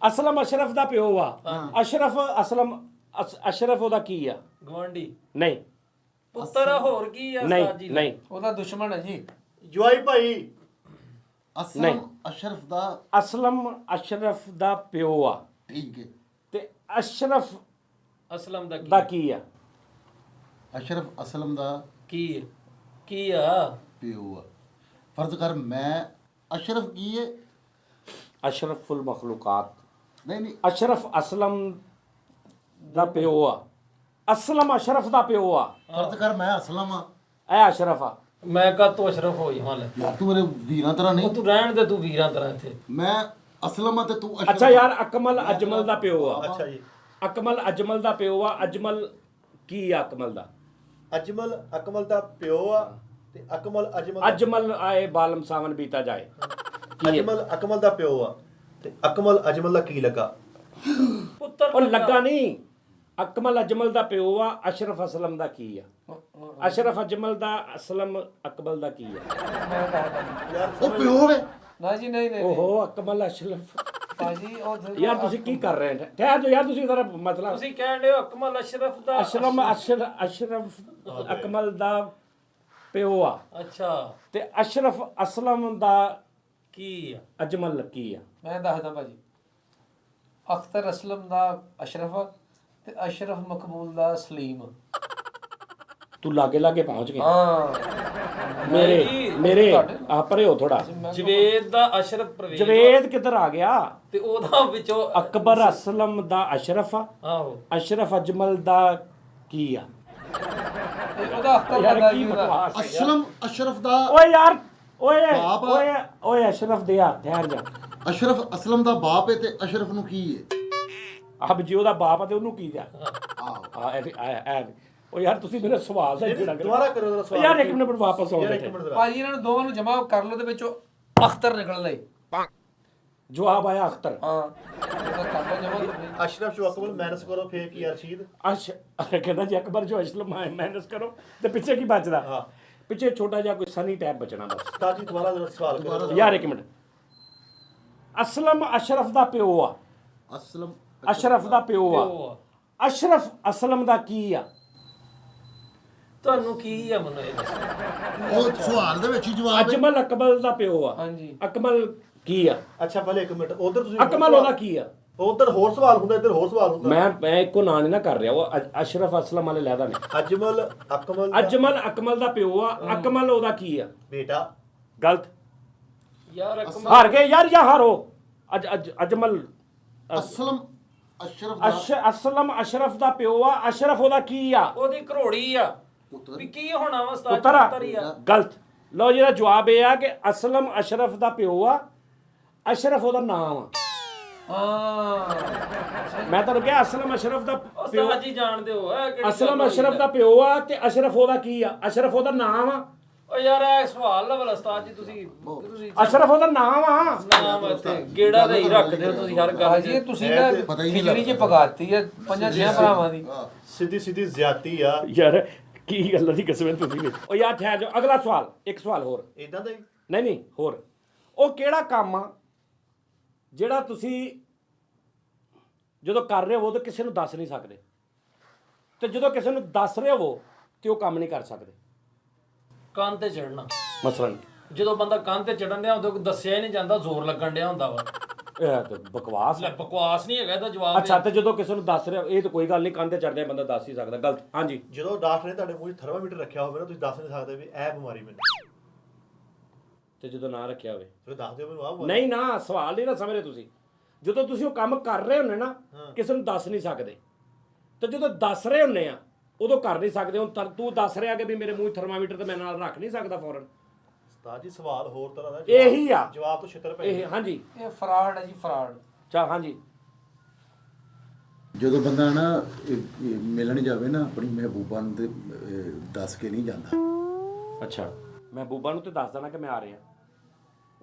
ਅਸਲਮ ਅਸ਼ਰਫ ਦਾ ਪਿਓ ਆ, ਅਸ਼ਰਫ ਅਸਲਮ ਅਸ਼ਰਫ ਉਹਦਾ ਕੀ ਆ? ਗਵਾਂਢੀ ਨਹੀਂ ਪੁੱਤਰ ਹੋਰ ਕੀ ਆ ਉਸਤਾਦ ਜੀ? ਨਹੀਂ ਉਹਦਾ ਦੁਸ਼ਮਣ ਹੈ ਜੀ। ਜਵਾਈ ਭਾਈ। ਅਸਲਮ ਅਸ਼ਰਫ ਦਾ ਅਸਲਮ ਅਸ਼ਰਫ ਦਾ ਪਿਓ ਆ ਠੀਕ ਹੈ, ਤੇ ਅਸ਼ਰਫ ਅਸਲਮ ਦਾ ਦਾ ਕੀ ਆ? ਅਸ਼ਰਫ ਅਸਲਮ ਦਾ ਕੀ ਆ? ਪਿਓ ਆ। ਫਰਜ਼ ਕਰ ਮੈਂ ਅਸ਼ਰਫ ਕੀ ਹੈ? ਅਸ਼ਰਫੁਲ ਮਖਲੂਕਾਤ। ਨਹੀਂ ਅਸ਼ਰਫ ਅਸਲਮ ਦਾ ਪਿਓ ਆ। ਅਸਲਮ ਅਸ਼ਰਫ ਦਾ ਪਿਓ ਆ। ਫਰਜ਼ ਕਰ ਮੈਂ ਅਸਲਮ ਆ, ਇਹ ਅਸ਼ਰਫ ਆ। ਮੈਂ ਕਾ ਤੂੰ ਅਸ਼ਰਫ ਹੋਈ ਹਾਲ ਯਾਰ ਤੂੰ ਮੇਰੇ ਵੀਰਾਂ ਤਰ੍ਹਾਂ ਨਹੀਂ, ਉਹ ਤੂੰ ਰਹਿਣ ਦੇ, ਤੂੰ ਵੀਰਾਂ ਤਰ੍ਹਾਂ ਇੱਥੇ। ਮੈਂ ਅਸਲਮ ਆ ਤੇ ਤੂੰ ਅਸ਼ਰਫ। ਅੱਛਾ ਯਾਰ ਅਕਮਲ ਅਜਮਲ ਦਾ ਪਿਓ ਆ। ਅੱਛਾ ਜੀ। ਅਕਮਲ ਅਜਮਲ ਦਾ ਪਿਓ ਆ। ਅਜਮਲ ਕੀ ਆ ਅਕਮਲ ਦਾ? ਅਕਮਲ ਦਾ ਪਿਓ ਆ ਤੇ ਅਜਮਲ ਆਏ ਬਾਲਮ ਸਾਵਨ ਬੀਤਾ ਜਾਏ। ਅਕਮਲ ਦਾ ਪਿਓ ਆ ਤੇ ਅਜਮਲ ਦਾ ਕੀ ਲੱਗਾ? ਪੁੱਤਰ ਉਹ ਲੱਗਾ ਨਹੀਂ। ਅਕਮਲ ਅਜਮਲ ਦਾ ਪਿਓ ਆ। ਅਸ਼ਰਫ ਅਸਲਮ ਦਾ ਕੀ ਆ? ਅਸ਼ਰਫ ਅਜਮਲ ਦਾ ਅਸਲਮ ਅਕਮਲ ਦਾ ਕੀ ਆ? ਉਹ ਪਿਓ ਵੇ। ਨਾ ਜੀ ਨਹੀਂ ਓਹੋ ਅਕਮਲ ਅਸ਼ਰਫ ਭਾਜੀ ਉਹ ਯਾਰ ਤੁਸੀਂ ਕੀ ਕਰ ਰਹੇ ਹੋ? ਠਹਿਰ ਜਾਓ ਯਾਰ, ਤੁਸੀਂ ਜ਼ਰਾ ਮਤਲਬ ਤੁਸੀਂ ਕਹਿਣ ਦੇ ਅਕਮਲ ਅਸ਼ਰਫ ਦਾ ਅਸ਼ਰਫ ਅਕਮਲ ਦਾ ਪਿਓ ਆ। ਅੱਛਾ ਤੇ ਅਸ਼ਰਫ ਅਸਲਮ ਦਾ ਕੀ ਆ? ਅਜਮਲ ਕੀ ਆ? ਮੈਂ ਦੱਸਦਾ ਭਾਜੀ। ਅਖਤਰ ਅਸਲਮ ਦਾ ਅਸ਼ਰਫ ਤੇ ਅਸ਼ਰਫ ਮਕਬੂਲ ਦਾ ਸਲੀਮ। ਤੂੰ ਲਾਗੇ ਪਹੁੰਚ ਗਿਆ। ਹਾਂ ਮੇਰੇ ਆ ਪਰੇ ਹੋ ਥੋੜਾ। ਜਵੇਦ ਦਾ ਅਸ਼ਰਫ ਪ੍ਰਵੇਸ਼। ਜਵੇਦ ਕਿੱਧਰ ਆ ਗਿਆ? ਤੇ ਉਹਦਾ ਵਿੱਚੋਂ ਅਕਬਰ ਅਸਲਮ ਦਾ ਅਸ਼ਰਫ ਆ। ਆਹੋ ਅਸ਼ਰਫ ਅਜਮਲ ਦਾ ਕੀ ਆ? ਉਹਦਾ ਅਖਤਰ ਯਾਰ ਦਾ ਕੀ ਬਕਵਾਸ ਹੈ ਯਾਰ। ਅਸਲਮ ਅਸ਼ਰਫ ਦਾ ਓਏ ਯਾਰ ਓਏ ਬਾਪ। ਓਏ ਓਏ ਅਸ਼ਰਫ ਦੇ ਆ ਠਹਿਰ ਜਾ। ਅਸ਼ਰਫ ਅਸਲਮ ਦਾ ਬਾਪ ਹੈ ਤੇ ਅਸ਼ਰਫ ਨੂੰ ਕੀ ਹੈ? ਅਬ ਜੇ ਉਹਦਾ ਬਾਪ ਆ ਤੇ ਉਹਨੂੰ ਕੀ ਆ ਆਹੋ ਆ ਐ ਉਹ ਯਾਰ ਤੁਸੀਂ ਮੇਰੇ ਸਵਾਲ ਦਾ ਜਿਹੜਾ ਦੁਬਾਰਾ ਕਰੋ ਜਰਾ ਸਵਾਲ। ਯਾਰ ਇੱਕ ਮਿੰਟ ਵਾਪਸ ਆਓ ਯਾਰ ਬੈਠੇ ਇੱਕ ਮਿੰਟ ਜ਼ਰਾ। ਭਾਜੀ ਇਹਨਾਂ ਨੂੰ ਦੋਵਾਂ ਨੂੰ ਜਮਾ ਕਰ ਲਓ ਤੇ ਵਿੱਚੋਂ ਅਖਤਰ ਨਿਕਲ ਲਏ। ਜਵਾਬ ਆਇਆ ਅਖਤਰ ਹਾਂ ਉਹਦਾ ਕਰ ਲਓ ਜਮਾ। ਅਸ਼ਰਫ ਜੋ ਅਕਮਲ ਮਾਈਨਸ ਕਰੋ ਫੇਰ ਕੀ ਅਰਸ਼ੀਦ? ਕਹਿੰਦਾ ਜੀ ਅਕਬਰ ਜੋ ਅਸਲਮ ਮਾਈਨਸ ਕਰੋ ਤੇ ਪਿੱਛੇ ਕੀ ਬਚਦਾ? ਹਾਂ। ਪਿੱਛੇ ਛੋਟਾ ਜਿਹਾ ਕੋਈ ਸਨੀ ਟੈਪ ਬਚਣਾ ਬਸ। ਉਸਤਾਦ ਜੀ ਦੁਬਾਰਾ ਜਰਾ ਸਵਾਲ ਕਰੋ। ਯਾਰ ਇੱਕ ਮਿੰਟ ਅਸਲਮ ਅਸ਼ਰਫ ਦਾ ਪਿਓ ਆ। ਅਸਲਮ ਅਸ਼ਰਫ ਦਾ ਪਿਓ ਆ। ਅਸ਼ਰਫ ਅਸਲਮ ਦਾ ਕੀ ਆ? ਤੁਹਾਨੂੰ ਕੀ ਆ ਮੈਨੂੰ ਇਹ ਦੱਸੋ। ਉਹ ਸਵਾਲ ਦੇ ਵਿੱਚ ਹੀ ਜਵਾਬ ਹੈ। ਅਜਮਲ ਅਕਮਲ ਦਾ ਪਿਓ ਆ। ਹਾਂਜੀ। ਅਕਮਲ ਕੀ ਆ? ਅੱਛਾ ਪਹਿਲੇ ਇੱਕ ਮਿੰਟ ਉਧਰ ਤੁਸੀਂ ਅਕਮਲ ਉਹਦਾ ਕੀ ਆ? ਉਧਰ ਹੋਰ ਸਵਾਲ ਹੁੰਦਾ ਇੱਧਰ ਹੋਰ ਸਵਾਲ ਹੁੰਦਾ। ਮੈਂ ਇੱਕੋ ਨਾਂ ਨਹੀਂ ਨਾ ਕਰ ਰਿਹਾ ਉਹ ਅਸ਼ਰਫ ਅਸਲਮ ਵਾਲੇ ਲੈਦਾ ਨੇ। ਅਜਮਲ ਅਕਮਲ ਦਾ ਅਜਮਲ ਅਕਮਲ ਦਾ ਪਿਓ ਆ। ਅਕਮਲ ਉਹਦਾ ਕੀ ਆ? ਬੇਟਾ। ਗਲਤ। ਯਾਰ ਹਾਰ ਗਏ ਯਾਰ ਜਾਂ ਹਾਰੋ। ਅਜਮਲ ਅਸਲਮ ਅਸ਼ਰਫ ਦਾ ਅਸਲਮ ਅਸ਼ਰਫ ਦਾ ਪਿਓ ਆ। ਅਸ਼ਰਫ ਉਹਦਾ ਕੀ ਆ? ਉਹਦੀ ਘਰੋੜੀ ਆ ਪੁੱਤਰ ਵੀ ਕੀ ਹੋਣਾ ਵਾ ਉਸਤਾਦ ਪੁੱਤਰ ਆ। ਪੁੱਤਰ ਹੀ ਆ। ਗਲਤ। ਲਓ ਜਿਹੜਾ ਜਵਾਬ ਇਹ ਆ ਕਿ ਅਸਲਮ ਅਸ਼ਰਫ ਦਾ ਪਿਓ ਆ। ਅਸ਼ਰਫ ਉਹਦਾ ਨਾਮ ਆ। ਹਾਂ ਮੈਂ ਤੁਹਾਨੂੰ ਕਿਹਾ ਅਸਲਮ ਅਸ਼ਰਫ ਦਾ ਪਿਓ। ਉਸਤਾਦ ਜੀ ਜਾਣਦੇ ਹੋ ਇਹ ਕਿਹੜੀ ਅਸਲਮ ਗੱਲ ਅਸ਼ਰਫ ਦਾ ਪਿਓ ਆ ਤੇ ਅਸ਼ਰਫ ਉਹਦਾ ਕੀ ਆ? ਅਸ਼ਰਫ ਉਹਦਾ ਨਾਮ ਆ। ਓ ਯਾਰ ਇਹ ਸਵਾਲ ਲਵਲ ਉਸਤਾਦ ਜੀ ਤੁਸੀਂ ਅਸ਼ਰਫ ਉਹਦਾ ਨਾਮ ਆ। ਨਾਮ ਤੇ ਗੇੜਾ ਤੇ ਹੀ ਰੱਖਦੇ ਹੋ ਤੁਸੀਂ ਹਰ ਗੱਲ ਜੀ ਤੁਸੀਂ ਨਾ ਪਤਾ ਹੀ ਨਹੀਂ ਖਿਚੜੀ ਚ ਲੱਗਦਾ। ਪਗਾਤੀ ਹੈ ਪੰਜਾਂ ਛੇ ਭਰਾਵਾਂ ਦੀ। ਸਿੱਧੀ ਸਿੱਧੀ ਜ਼ਿਆਦਤੀ ਆ। ਯਾਰ ਕੀ ਗੱਲ ਦੀ ਕਿਸਮਤ ਤੁਸੀਂ ਨੇ। ਉਹ ਯਾਰ ਠਹਿਰ ਜਾਓ ਅਗਲਾ ਸਵਾਲ। ਇੱਕ ਸਵਾਲ ਹੋਰ। ਇਦਾਂ ਦਾ ਹੀ ਨਹੀਂ ਹੋਰ। ਉਹ ਕਿਹੜਾ ਕੰਮ ਆ ਜਿਹੜਾ ਤੁਸੀਂ ਜਦੋਂ ਕਰ ਰਹੇ ਹੋ ਤਾਂ ਕਿਸੇ ਨੂੰ ਦੱਸ ਨਹੀਂ ਸਕਦੇ ਤੇ ਜਦੋਂ ਕਿਸੇ ਨੂੰ ਦੱਸ ਰਹੇ ਹੋ ਤੇ ਉਹ ਕੰਮ ਨਹੀਂ ਕਰ ਸਕਦੇ? ਕੰਨ ਤੇ ਚੜਨਾ। ਮਸਲਨ ਜਦੋਂ ਬੰਦਾ ਕੰਨ ਤੇ ਚੜਨ ਡਿਆ ਹੁੰਦਾ ਕੋਈ ਦੱਸਿਆ ਹੀ ਨਹੀਂ ਜਾਂਦਾ ਜ਼ੋਰ ਲੱਗਣ ਡਿਆ ਹੁੰਦਾ ਵਾ। ਇਹ ਤਾਂ ਬਕਵਾਸ ਲੈ ਹੈ। ਬਕਵਾਸ ਨਹੀਂ ਹੈਗਾ ਇਹਦਾ ਜਵਾਬ। ਅੱਛਾ ਤੇ ਜਦੋਂ ਕਿਸੇ ਨੂੰ ਦੱਸ ਰਿਹਾ ਇਹ ਤਾਂ ਕੋਈ ਗੱਲ ਨਹੀਂ ਕੰਨ ਤੇ ਚੜਦਿਆਂ ਬੰਦਾ ਦੱਸ ਹੀ ਸਕਦਾ। ਗਲਤ। ਹਾਂਜੀ ਜਦੋਂ ਡਾਕਟਰ ਨੇ ਤੁਹਾਡੇ ਮੂੰਹ 'ਚ ਥਰਮਾਮੀਟਰ ਰੱਖਿਆ ਹੋਵੇ ਨਾ ਤੁਸੀਂ ਦੱਸ ਨਹੀਂ ਸਕਦੇ ਵੀ ਇਹ ਬਿਮਾਰੀ ਮੈਨੂੰ। ਤੇ ਜਦੋਂ ਨਾ ਰੱਖਿਆ ਹੋਵੇ ਫਿਰ ਦੱਸ ਦਿਓ ਮੈਨੂੰ ਆਹ ਬਿਮਾਰੀ। ਨਹੀਂ ਨਾ ਸਵਾਲ ਨਹੀਂ ਨਾ ਸਮਝ ਰਹੇ ਤੁਸੀਂ। ਜਦੋਂ ਤੁਸੀਂ ਉਹ ਕੰਮ ਕਰ ਰਹੇ ਹੁੰਦੇ ਨਾ ਕਿਸੇ ਨੂੰ ਦੱਸ ਨਹੀਂ ਸਕਦੇ ਤੇ ਜਦੋਂ ਦੱਸ ਰਹੇ ਹੁੰਦੇ ਆ ਉਦੋਂ ਕਰ ਨਹੀਂ ਸਕਦੇ। ਹੁਣ ਤੂੰ ਦੱਸ ਰਿਹਾ ਕਿ ਵੀ ਮੇਰੇ ਮੂੰਹ 'ਚ ਥਰਮਾਮੀਟਰ ਤੇ ਮੈਂ ਨਾਲ ਰੱਖ ਨਹੀਂ ਸਕਦਾ ਫੌਰਨ। ਉਸਤਾਦ ਜੀ ਸਵਾਲ ਹੋਰ ਤਰ੍ਹਾਂ ਦਾ ਇਹੀ ਆ। ਜਵਾਬ ਤੋਂ ਛਿੱਤਰ ਪੈ ਇਹ ਹਾਂਜੀ ਇਹ ਫਰਾਡ ਹੈ ਜੀ ਫਰਾਡ। ਚਾ ਹਾਂਜੀ ਜਦੋਂ ਬੰਦਾ ਨਾ ਮਿਲਣ ਜਾਵੇ ਨਾ ਆਪਣੀ ਮਹਿਬੂਬਾ ਨੂੰ ਤੇ ਦੱਸ ਕੇ ਨਹੀਂ ਜਾਂਦਾ। ਅੱਛਾ ਮਹਿਬੂਬਾ ਨੂੰ ਤੇ ਦੱਸ ਦੇਣਾ ਕਿ ਮੈਂ ਆ ਰਿਹਾ।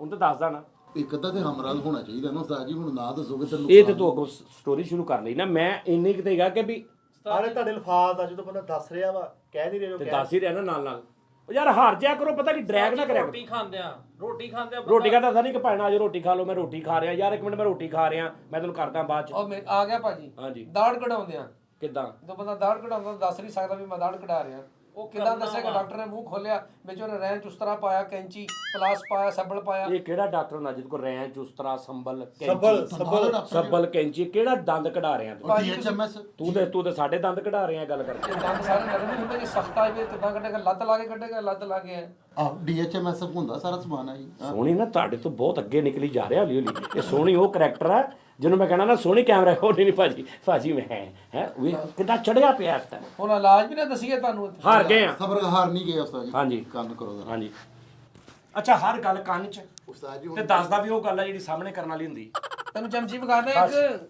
ਉਹਨੂੰ ਤੇ ਦੱਸ ਦੇਣਾ। ਇੱਕ ਅੱਧਾ ਤੇ ਹਮਰਾਜ਼ ਹੋਣਾ ਚਾਹੀਦਾ ਨਾ ਉਸਤਾਦ ਜੀ। ਹੁਣ ਨਾ ਦੱਸੋਗੇ ਤੇ ਇਹ ਤੇ ਤੂੰ ਅੱਗੋਂ ਸਟੋਰੀ ਸ਼ੁਰੂ ਕਰ ਲਈ ਨਾ। ਮੈਂ ਇੰਨੇ ਕਿਤੇ ਹੈਗਾ ਕਿ ਵੀ ਆਲੇ ਤੁਹਾਡੇ ਅਲਫਾਜ਼ ਆ ਜਦੋਂ ਬੰਦਾ ਦੱਸ ਰਿਹਾ ਵਾ ਕਹਿ ਨਹੀਂ ਰਿਹਾ ਤੇ ਜੋ ਦੱਸ ਹੀ ਰਿਹਾ ਨਾ ਨਾਲ ਨਾਲ। ਉਹ ਯਾਰ ਹਾਰ ਜਿਆ ਕਰੋ ਪਤਾ ਕਿ ਡਰੈਗ ਨਾ ਕਰਿਆ ਕਰੋ। ਰੋਟੀ ਖਾਂਦੇ ਆ ਰੋਟੀ ਖਾਂਦਾ ਤਾਂ ਨਹੀਂ ਕਿ ਭੈਣਾ ਅੱਜ ਰੋਟੀ ਖਾ ਲਓ ਮੈਂ ਰੋਟੀ ਖਾ ਰਿਹਾ। ਯਾਰ ਇੱਕ ਮਿੰਟ ਮੈਂ ਰੋਟੀ ਖਾ ਰਿਹਾ ਮੈਂ ਤੈਨੂੰ ਕਰਦਾ ਬਾਅਦ ਚ। ਉਹ ਆ ਗਿਆ ਭਾਜੀ। ਹਾਂਜੀ ਦਾੜ ਕਢਾਉਂਦੇ ਆ। ਕਿੱਦਾਂ? ਜਦੋਂ ਬੰਦਾ ਦਾੜ ਕਢਾਉਂਦਾ ਦੱਸ ਨਹੀਂ ਸਕਦਾ ਵੀ ਮੈਂ ਦਾੜ ਕਢਾ ਰਿਹਾ। ਉਹ ਕਿਦਾਂ ਦੱਸੇਗਾ? ਡਾਕਟਰ ਨੇ ਮੂੰਹ ਖੋਲਿਆ ਵਿੱਚ ਉਹਨੇ ਰੈਂਚ ਉਸ ਤਰ੍ਹਾਂ ਪਾਇਆ ਕੈਂਚੀ ਪਲਾਸ ਪਾਇਆ ਸੱਬਲ ਪਾਇਆ। ਇਹ ਕਿਹੜਾ ਡਾਕਟਰ ਹੁੰਦਾ ਜਿਹਦੇ ਕੋਲ ਰੈਂਚ ਉਸਤਰਾ ਸੰਬਲ ਸੱਬਲ ਕੈਂਚੀ ਕਿਹੜਾ ਦੰਦ ਕਢਾ ਰਿਹਾ ਤੂੰ? DHMS ਤੂੰ ਤੇ ਸਾਡੇ ਦੰਦ ਕਢਾ ਰਿਹਾ ਗੱਲ ਕਰਕੇ। ਇਹ ਦੰਦ ਸਾਰੇ ਨਰਮ ਨਹੀਂ ਹੁੰਦੇ ਕਿ ਸਖਤਾ ਵੀ ਕਿਦਾਂ ਕੱਢੇਗਾ ਲੱਤ ਲਾ ਕੇ ਕੱਢੇਗਾ ਲੱਤ ਲਾ ਕੇ। ਆਹ DHMS ਹੁੰਦਾ ਸਾਰਾ ਸਮਾਨ ਆ ਜੀ। ਸੋਹਣੀ ਨਾ ਤੁਹਾਡੇ ਤੋਂ ਬਹੁਤ ਅੱਗੇ ਨਿਕਲੀ ਜਾ ਰਿਹਾ ਹੌਲੀ ਹੌਲੀ। ਇਹ ਸੋਹਣੀ ਉਹ ਕਰੈਕਟਰ ਆ ਜਿਹਨੂੰ ਮੈਂ ਕਹਿਣਾ ਨਾ ਸੋਹਣੀ ਕੈਮਰਾ ਉਹ ਨਹੀਂ ਭਾਜੀ ਮੈਂ ਹੈ ਵੀ ਕਿੱਦਾਂ ਚੜਿਆ ਪਿਆ ਇਸ ਹੁਣ ਇਲਾਜ ਵੀ ਨਾ ਦਸੀਏ ਤੁਹਾਨੂੰ। ਹਾਰ ਗਏ ਆ। ਸਬਰ ਹਾਰ ਨਹੀਂ ਗਏ ਉਸਤਾਦ ਜੀ। ਹਾਂਜੀ ਕੰਨ ਕਰੋ ਜ਼ਰਾ। ਹਾਂਜੀ ਅੱਛਾ ਹਰ ਗੱਲ ਕੰਨ 'ਚ ਉਸਤਾਦ ਜੀ ਤੇ ਦੱਸਦਾ ਵੀ ਉਹ ਗੱਲ ਆ ਜਿਹੜੀ ਸਾਹਮਣੇ ਕਰਨ ਵਾਲੀ ਹੁੰਦੀ। ਤੈਨੂੰ ਚਮਚੀ ਵਿਖਾਣਾ ਇੱਕ।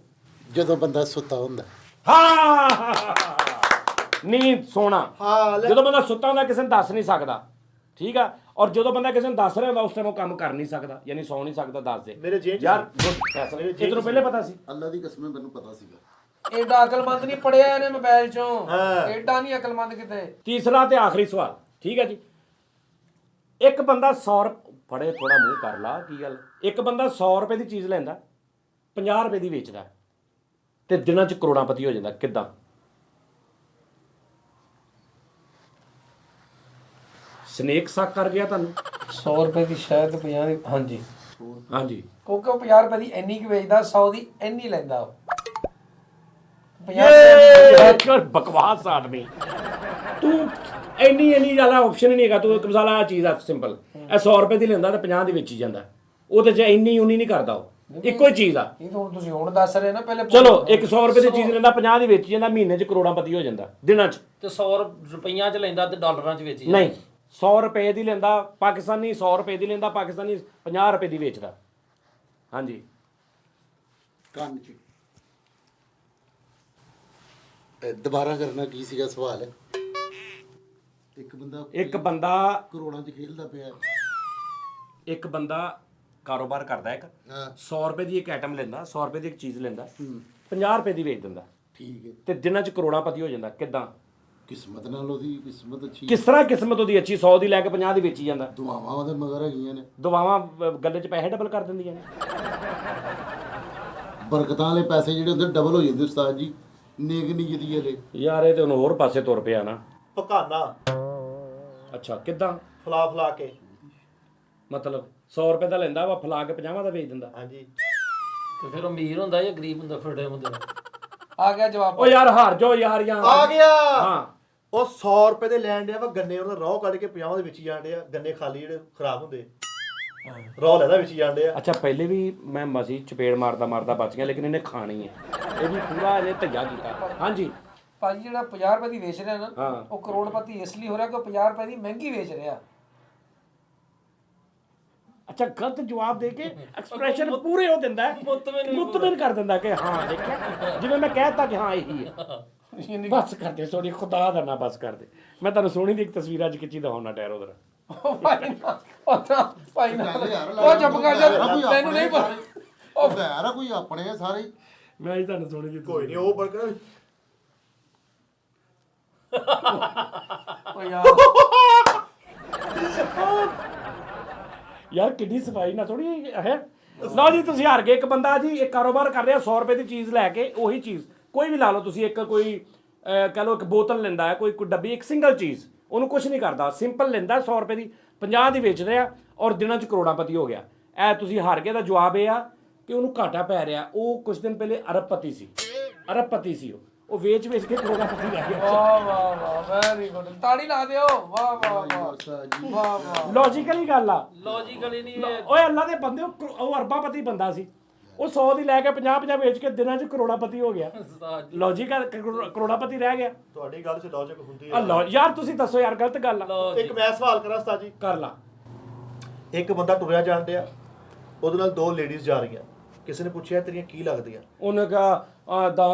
ਜਦੋਂ ਬੰਦਾ ਸੁੱਤਾ ਹੁੰਦਾ ਹਾਂ ਨੀਂਦ ਸੋਣਾ। ਹਾਂ ਜਦੋਂ ਬੰਦਾ ਸੁੱਤਾ ਹੁੰਦਾ ਕਿਸੇ ਨੂੰ ਦੱਸ ਨਹੀਂ ਸਕਦਾ। ਠੀਕ ਆ। ਔਰ ਜਦੋਂ ਬੰਦਾ ਕਿਸੇ ਨੂੰ ਦੱਸ ਰਿਹਾ ਹੁੰਦਾ ਉਸ ਟਾਈਮ ਉਹ ਕੰਮ ਕਰ ਨਹੀਂ ਸਕਦਾ ਯਾਨੀ ਸੌ ਨਹੀਂ ਸਕਦਾ। ਦੱਸ ਦੇ ਮੇਰੇ ਜੇਬ 'ਚ ਯਾਰ ਗੁੱਡ ਫੈਸਲਾ। ਇਹ ਤੈਨੂੰ ਪਹਿਲੇ ਪਤਾ ਸੀ? ਅੱਲਾ ਦੀ ਕਸਮ ਮੈਨੂੰ ਪਤਾ ਸੀਗਾ। ਏਡਾ ਅਕਲਮੰਦ ਨਹੀਂ ਪੜਿਆ ਇਹਨੇ ਮੋਬਾਈਲ ਚੋਂ। ਏਡਾ ਨਹੀਂ ਅਕਲਮੰਦ ਕਿਤੇ। ਤੀਸਰਾ ਤੇ ਆਖਰੀ ਸਵਾਲ। ਠੀਕ ਹੈ ਜੀ। ਇੱਕ ਬੰਦਾ 100 ਫੜੇ ਥੋੜਾ ਮੂੰਹ ਕਰ ਲਾ ਕੀ ਗੱਲ। ਇੱਕ ਬੰਦਾ 100 ਰੁਪਏ ਦੀ ਚੀਜ਼ ਲੈਂਦਾ 50 ਰੁਪਏ ਦੀ ਵੇਚਦਾ ਤੇ ਦਿਨਾਂ 'ਚ ਕਰੋੜਾਪਤੀ ਹੋ ਜਾਂਦਾ। ਕਿੱਦਾਂ? ਸਨੇਕ ਸਾਕ ਕਰ ਗਿਆ ਤੁਹਾਨੂੰ? 100 ਰੁਪਏ ਦੀ ਸ਼ਾਇਦ 50 ਦੀ। ਹਾਂਜੀ ਹਾਂਜੀ ਕਿਉਂਕਿ ਉਹ 50 ਰੁਪਏ ਦੀ ਇੰਨੀ ਕੁ ਵੇਚਦਾ 100 ਦੀ ਇੰਨੀ ਲੈਂਦਾ ਉਹ। 50 ਬਕਵਾਸ ਆਦਮੀ ਤੂੰ ਇੰਨੀ ਜ਼ਿਆਦਾ ਆਪਸ਼ਨ ਹੀ ਨਹੀਂ ਹੈਗਾ। ਤੂੰ ਇੱਕ ਮਸਾਲਾ ਚੀਜ਼ ਆ ਸਿੰਪਲ ਇਹ 100 ਰੁਪਏ ਦੀ ਲੈਂਦਾ ਤੇ 50 ਦੀ ਵੇਚੀ ਜਾਂਦਾ। ਉਹਦੇ 'ਚ ਇੰਨੀ ਉਨੀ ਨਹੀਂ ਕਰਦਾ। ਉਹ ਇੱਕੋ ਹੀ ਚੀਜ਼ ਆ। ਇਹ ਤਾਂ ਹੁਣ ਤੁਸੀਂ ਹੁਣ ਦੱਸ ਰਹੇ ਨਾ ਪਹਿਲੇ। ਚਲੋ ਇੱਕ 100 ਰੁਪਏ ਦੀ ਚੀਜ਼ ਲੈਂਦਾ 50 ਦੀ ਵੇਚੀ ਜਾਂਦਾ ਮਹੀਨੇ 'ਚ ਕਰੋੜਾਪਤੀ ਹੋ ਜਾਂਦਾ ਦਿਨਾਂ 'ਚ। ਤੇ 100 ਰੁਪਈਆਂ 'ਚ ਲੈਂਦਾ ਤੇ ਡਾਲਰਾਂ 'ਚ ਵੇਚੀ। ਨਹੀਂ 100 ਰੁਪਏ ਦੀ ਲੈਂਦਾ ਪਾਕਿਸਤਾਨੀ 100 ਰੁਪਏ ਦੀ ਲੈਂਦਾ ਪਾਕਿਸਤਾਨੀ 50 ਰੁਪਏ ਦੀ ਵੇਚਦਾ। ਹਾਂਜੀ ਕੰਨ 'ਚ ਦੁਬਾਰਾ ਕਰਨਾ ਕੀ ਸੀਗਾ ਸਵਾਲ? ਇੱਕ ਬੰਦਾ ਕਰੋੜਾਂ 'ਚ ਖੇਲਦਾ ਪਿਆ। ਇੱਕ ਬੰਦਾ ਕਾਰੋਬਾਰ ਕਰਦਾ ਇੱਕ ਹਾਂ 100 ਰੁਪਏ ਦੀ ਇੱਕ ਆਈਟਮ ਲੈਂਦਾ, 100 ਰੁਪਏ ਦੀ ਇੱਕ ਚੀਜ਼ ਲੈਂਦਾ, 50 ਰੁਪਏ ਦੀ ਵੇਚ ਦਿੰਦਾ ਠੀਕ ਹੈ। ਤੇ ਦਿਨਾਂ 'ਚ ਕਰੋੜਾਪਤੀ ਹੋ ਜਾਂਦਾ। ਕਿੱਦਾਂ? ਕਿਸਮਤ ਨਾਲ ਉਹਦੀ ਕਿਸਮਤ ਅੱਛੀ। ਕਿਸ ਤਰ੍ਹਾਂ ਕਿਸਮਤ ਉਹਦੀ ਅੱਛੀ 100 ਦੀ ਲੈ ਕੇ 50 ਦੀ ਵੇਚੀ ਜਾਂਦਾ? ਦੁਆਵਾਂ ਉਹਦੇ ਮਗਰ ਹੈਗੀਆਂ ਨੇ। ਦੁਆਵਾਂ ਗੱਲੇ 'ਚ ਪੈਸੇ ਡਬਲ ਕਰ ਦਿੰਦੀਆਂ ਨੇ। ਬਰਕਤਾਂ ਵਾਲੇ ਪੈਸੇ ਜਿਹੜੇ ਹੁੰਦੇ ਡਬਲ ਹੋ ਜਾਂਦੇ ਉਸਤਾਦ ਜੀ। ਨੇਕ ਨੀਅਤ ਵਾਲੇ। ਯਾਰ ਇਹ ਤੇ ਹੁਣ ਹੋਰ ਪਾਸੇ ਤੁਰ ਪਿਆ ਨਾ। ਪਕਾਨਾ ਅੱਛਾ ਕਿੱਦਾਂ? ਫਲਾ ਕੇ। ਮਤਲਬ 100 ਰੁਪਏ ਦਾ ਲੈਂਦਾ ਵਾ, ਫਲਾ ਕੇ 50 ਦਾ ਵੇਚ ਦਿੰਦਾ। ਹਾਂਜੀ ਤੇ ਫਿਰ ਅਮੀਰ ਹੁੰਦਾ ਜਾਂ ਗਰੀਬ ਹੁੰਦਾ ਫਿਰ ਡੇ ਹੁੰਦੇ ਆ ਗਿਆ ਜਵਾਬ। ਓ ਯਾਰ ਹਾਰ ਜਾਓ ਯਾਰ ਜਾਂ ਆ ਗਿਆ। ਹਾਂ ਉਹ 100 ਰੁਪਏ ਦੇ ਲੈਣ ਡਿਆ ਵਾ ਗੰਨੇ, ਉਹਦਾ ਰੋਹ ਕੱਢ ਕੇ 50 ਦੇ ਵਿੱਚ ਜਾਣ ਡਿਆ। ਗੰਨੇ ਖਾਲੀ ਜਿਹੜੇ ਖਰਾਬ ਹੁੰਦੇ ਰੋਹ ਲੈਦਾ ਵਿੱਚ ਜਾਣ ਡਿਆ। ਅੱਛਾ ਪਹਿਲੇ ਵੀ ਮੈਂ ਮਸੀ ਚਪੇੜ ਮਾਰਦਾ ਬਚ ਗਿਆ, ਲੇਕਿਨ ਇਹਨੇ ਖਾਣੀ ਹੈ। ਇਹ ਵੀ ਪੂਰਾ ਇਹਨੇ ਧੱਜਾ ਕੀਤਾ। ਹਾਂਜੀ ਭਾਜੀ ਜਿਹੜਾ 50 ਰੁਪਏ ਦੀ ਵੇਚ ਰਿਹਾ ਨਾ, ਹਾਂ। ਉਹ ਕਰੋੜਪਤੀ ਇਸ ਲਈ ਹੋ ਰਿਹਾ ਕਿ ਉਹ 50 ਰੁਪਏ ਦੀ ਮਹਿੰਗੀ ਵੇਚ ਰਿਹਾ। ਅੱਛਾ ਗਲਤ ਜਵਾਬ ਦੇ ਕੇ ਐਕਸਪ੍ਰੈਸ਼ਨ ਪੂਰੇ ਹੋ ਦਿੰਦਾ ਹੈ, ਮੁਤਮਿਨ ਕਰ ਦਿੰਦਾ ਕਿ ਹਾਂ ਦੇਖਿਆ, ਜਿਵੇਂ ਮੈਂ ਕਹਿਤਾ ਕਿ ਹਾਂ ਇਹੀ ਹੈ। ਬਸ ਕਰਦੇ ਸੋਣੀ, ਖੁਦਾ ਦਾ ਨਾ ਬਸ ਕਰਦੇ। ਮੈਂ ਤੁਹਾਨੂੰ ਸੋਹਣੀ ਦੀ ਇੱਕ ਤਸਵੀਰ ਅੱਜ ਖਿੱਚੀ ਦਿਖਾਉਣਾ ਠਹਿਰ ਉਧਰ। ਭਾਈ ਨਾ ਉਹ ਚੁੱਪ ਕਰ ਜਾ, ਮੈਨੂੰ ਨਹੀਂ ਪਤਾ। ਉਹ ਭੈਰ ਕੋਈ ਆਪਣੇ ਆ ਸਾਰੇ। ਮੈਂ ਅੱਜ ਤੁਹਾਨੂੰ ਸੋਹਣੀ ਦੀ ਕੋਈ ਨਹੀਂ ਉਹ ਬਰਕਰ ਓ ਯਾਰ ਯਾਰ ਕਿੰਨੀ ਸਫਾਈ ਨਾ ਥੋੜੀ ਹੈ। ਲਓ ਜੀ ਤੁਸੀਂ ਹਾਰ ਗਏ। ਇੱਕ ਬੰਦਾ ਜੀ ਇੱਕ ਕਾਰੋਬਾਰ ਕਰ ਰਿਹਾ 100 ਰੁਪਏ ਦੀ ਚੀਜ਼ ਲੈ ਕੇ, ਉਹੀ ਚੀਜ਼ ਕੋਈ ਵੀ ਲਾ ਲਓ ਤੁਸੀਂ, ਇੱਕ ਕੋਈ ਕਹ ਲਓ ਇੱਕ ਬੋਤਲ ਲੈਂਦਾ ਹੈ, ਕੋਈ ਡੱਬੀ, ਇੱਕ ਸਿੰਗਲ ਚੀਜ਼, ਉਹਨੂੰ ਕੁਝ ਨਹੀਂ ਕਰਦਾ, ਸਿੰਪਲ ਲੈਂਦਾ 100 ਰੁਪਏ ਦੀ 50 ਦੀ ਵੇਚ ਰਿਹਾ ਔਰ ਦਿਨਾਂ 'ਚ ਕਰੋੜਾਪਤੀ ਹੋ ਗਿਆ। ਇਹ ਤੁਸੀਂ ਹਾਰ ਗਏ। ਦਾ ਜਵਾਬ ਇਹ ਆ ਕਿ ਉਹਨੂੰ ਘਾਟਾ ਪੈ ਰਿਹਾ। ਉਹ ਕੁਝ ਦਿਨ ਪਹਿਲੇ ਅਰਬਪਤੀ ਸੀ ਉਹ ਵੇਚ ਕੇ ਕਰੋੜਾਪਤੀ ਲੈ ਗਿਆ। ਵਾਹ ਵਾਹ ਵਾਹ, ਵੈਰੀ ਗੁੱਡ, ਤਾੜੀ ਲਾ ਦਿਓ। ਵਾਹ ਵਾਹ ਵਾਹ ਵਾਹ ਵਾਹ। ਲੌਜੀਕਲੀ ਗੱਲ ਆ। ਲੌਜੀਕਲੀ ਨਹੀਂ ਓਏ ਅੱਲਾ ਦੇ ਬੰਦੇ, ਉਹ ਅਰਬਾਪਤੀ ਬੰਦਾ ਸੀ, ਉਹ 100 ਦੀ ਲੈ ਕੇ 50 ਵੇਚ ਕੇ ਦਿਨਾਂ 'ਚ ਕਰੋੜਾਪਤੀ ਹੋ ਗਿਆ। ਲੌਜੀਕਲ ਕਰੋੜਾਪਤੀ ਰਹਿ ਗਿਆ। ਤੁਹਾਡੀ ਗੱਲ 'ਚ ਲੌਜਿਕ ਹੁੰਦੀ ਯਾਰ ਤੁਸੀਂ ਦੱਸੋ ਯਾਰ, ਗਲਤ ਗੱਲ ਆ। ਇੱਕ ਮੈਂ ਸਵਾਲ ਕਰਾਂ ਉਸਤਾਦ ਜੀ? ਕਰ ਲਾ। ਇੱਕ ਬੰਦਾ ਟੁਰਿਆ ਜਾਣ ਡਿਆ, ਉਹਦੇ ਨਾਲ ਦੋ ਲੇਡੀਜ਼ ਜਾ ਰਹੀਆਂ। ਕਿਸੇ ਨੇ ਪੁੱਛਿਆ ਤੇਰੀਆਂ ਕੀ ਲੱਗਦੀਆਂ? ਉਹਨੇ ਕਿਹਾ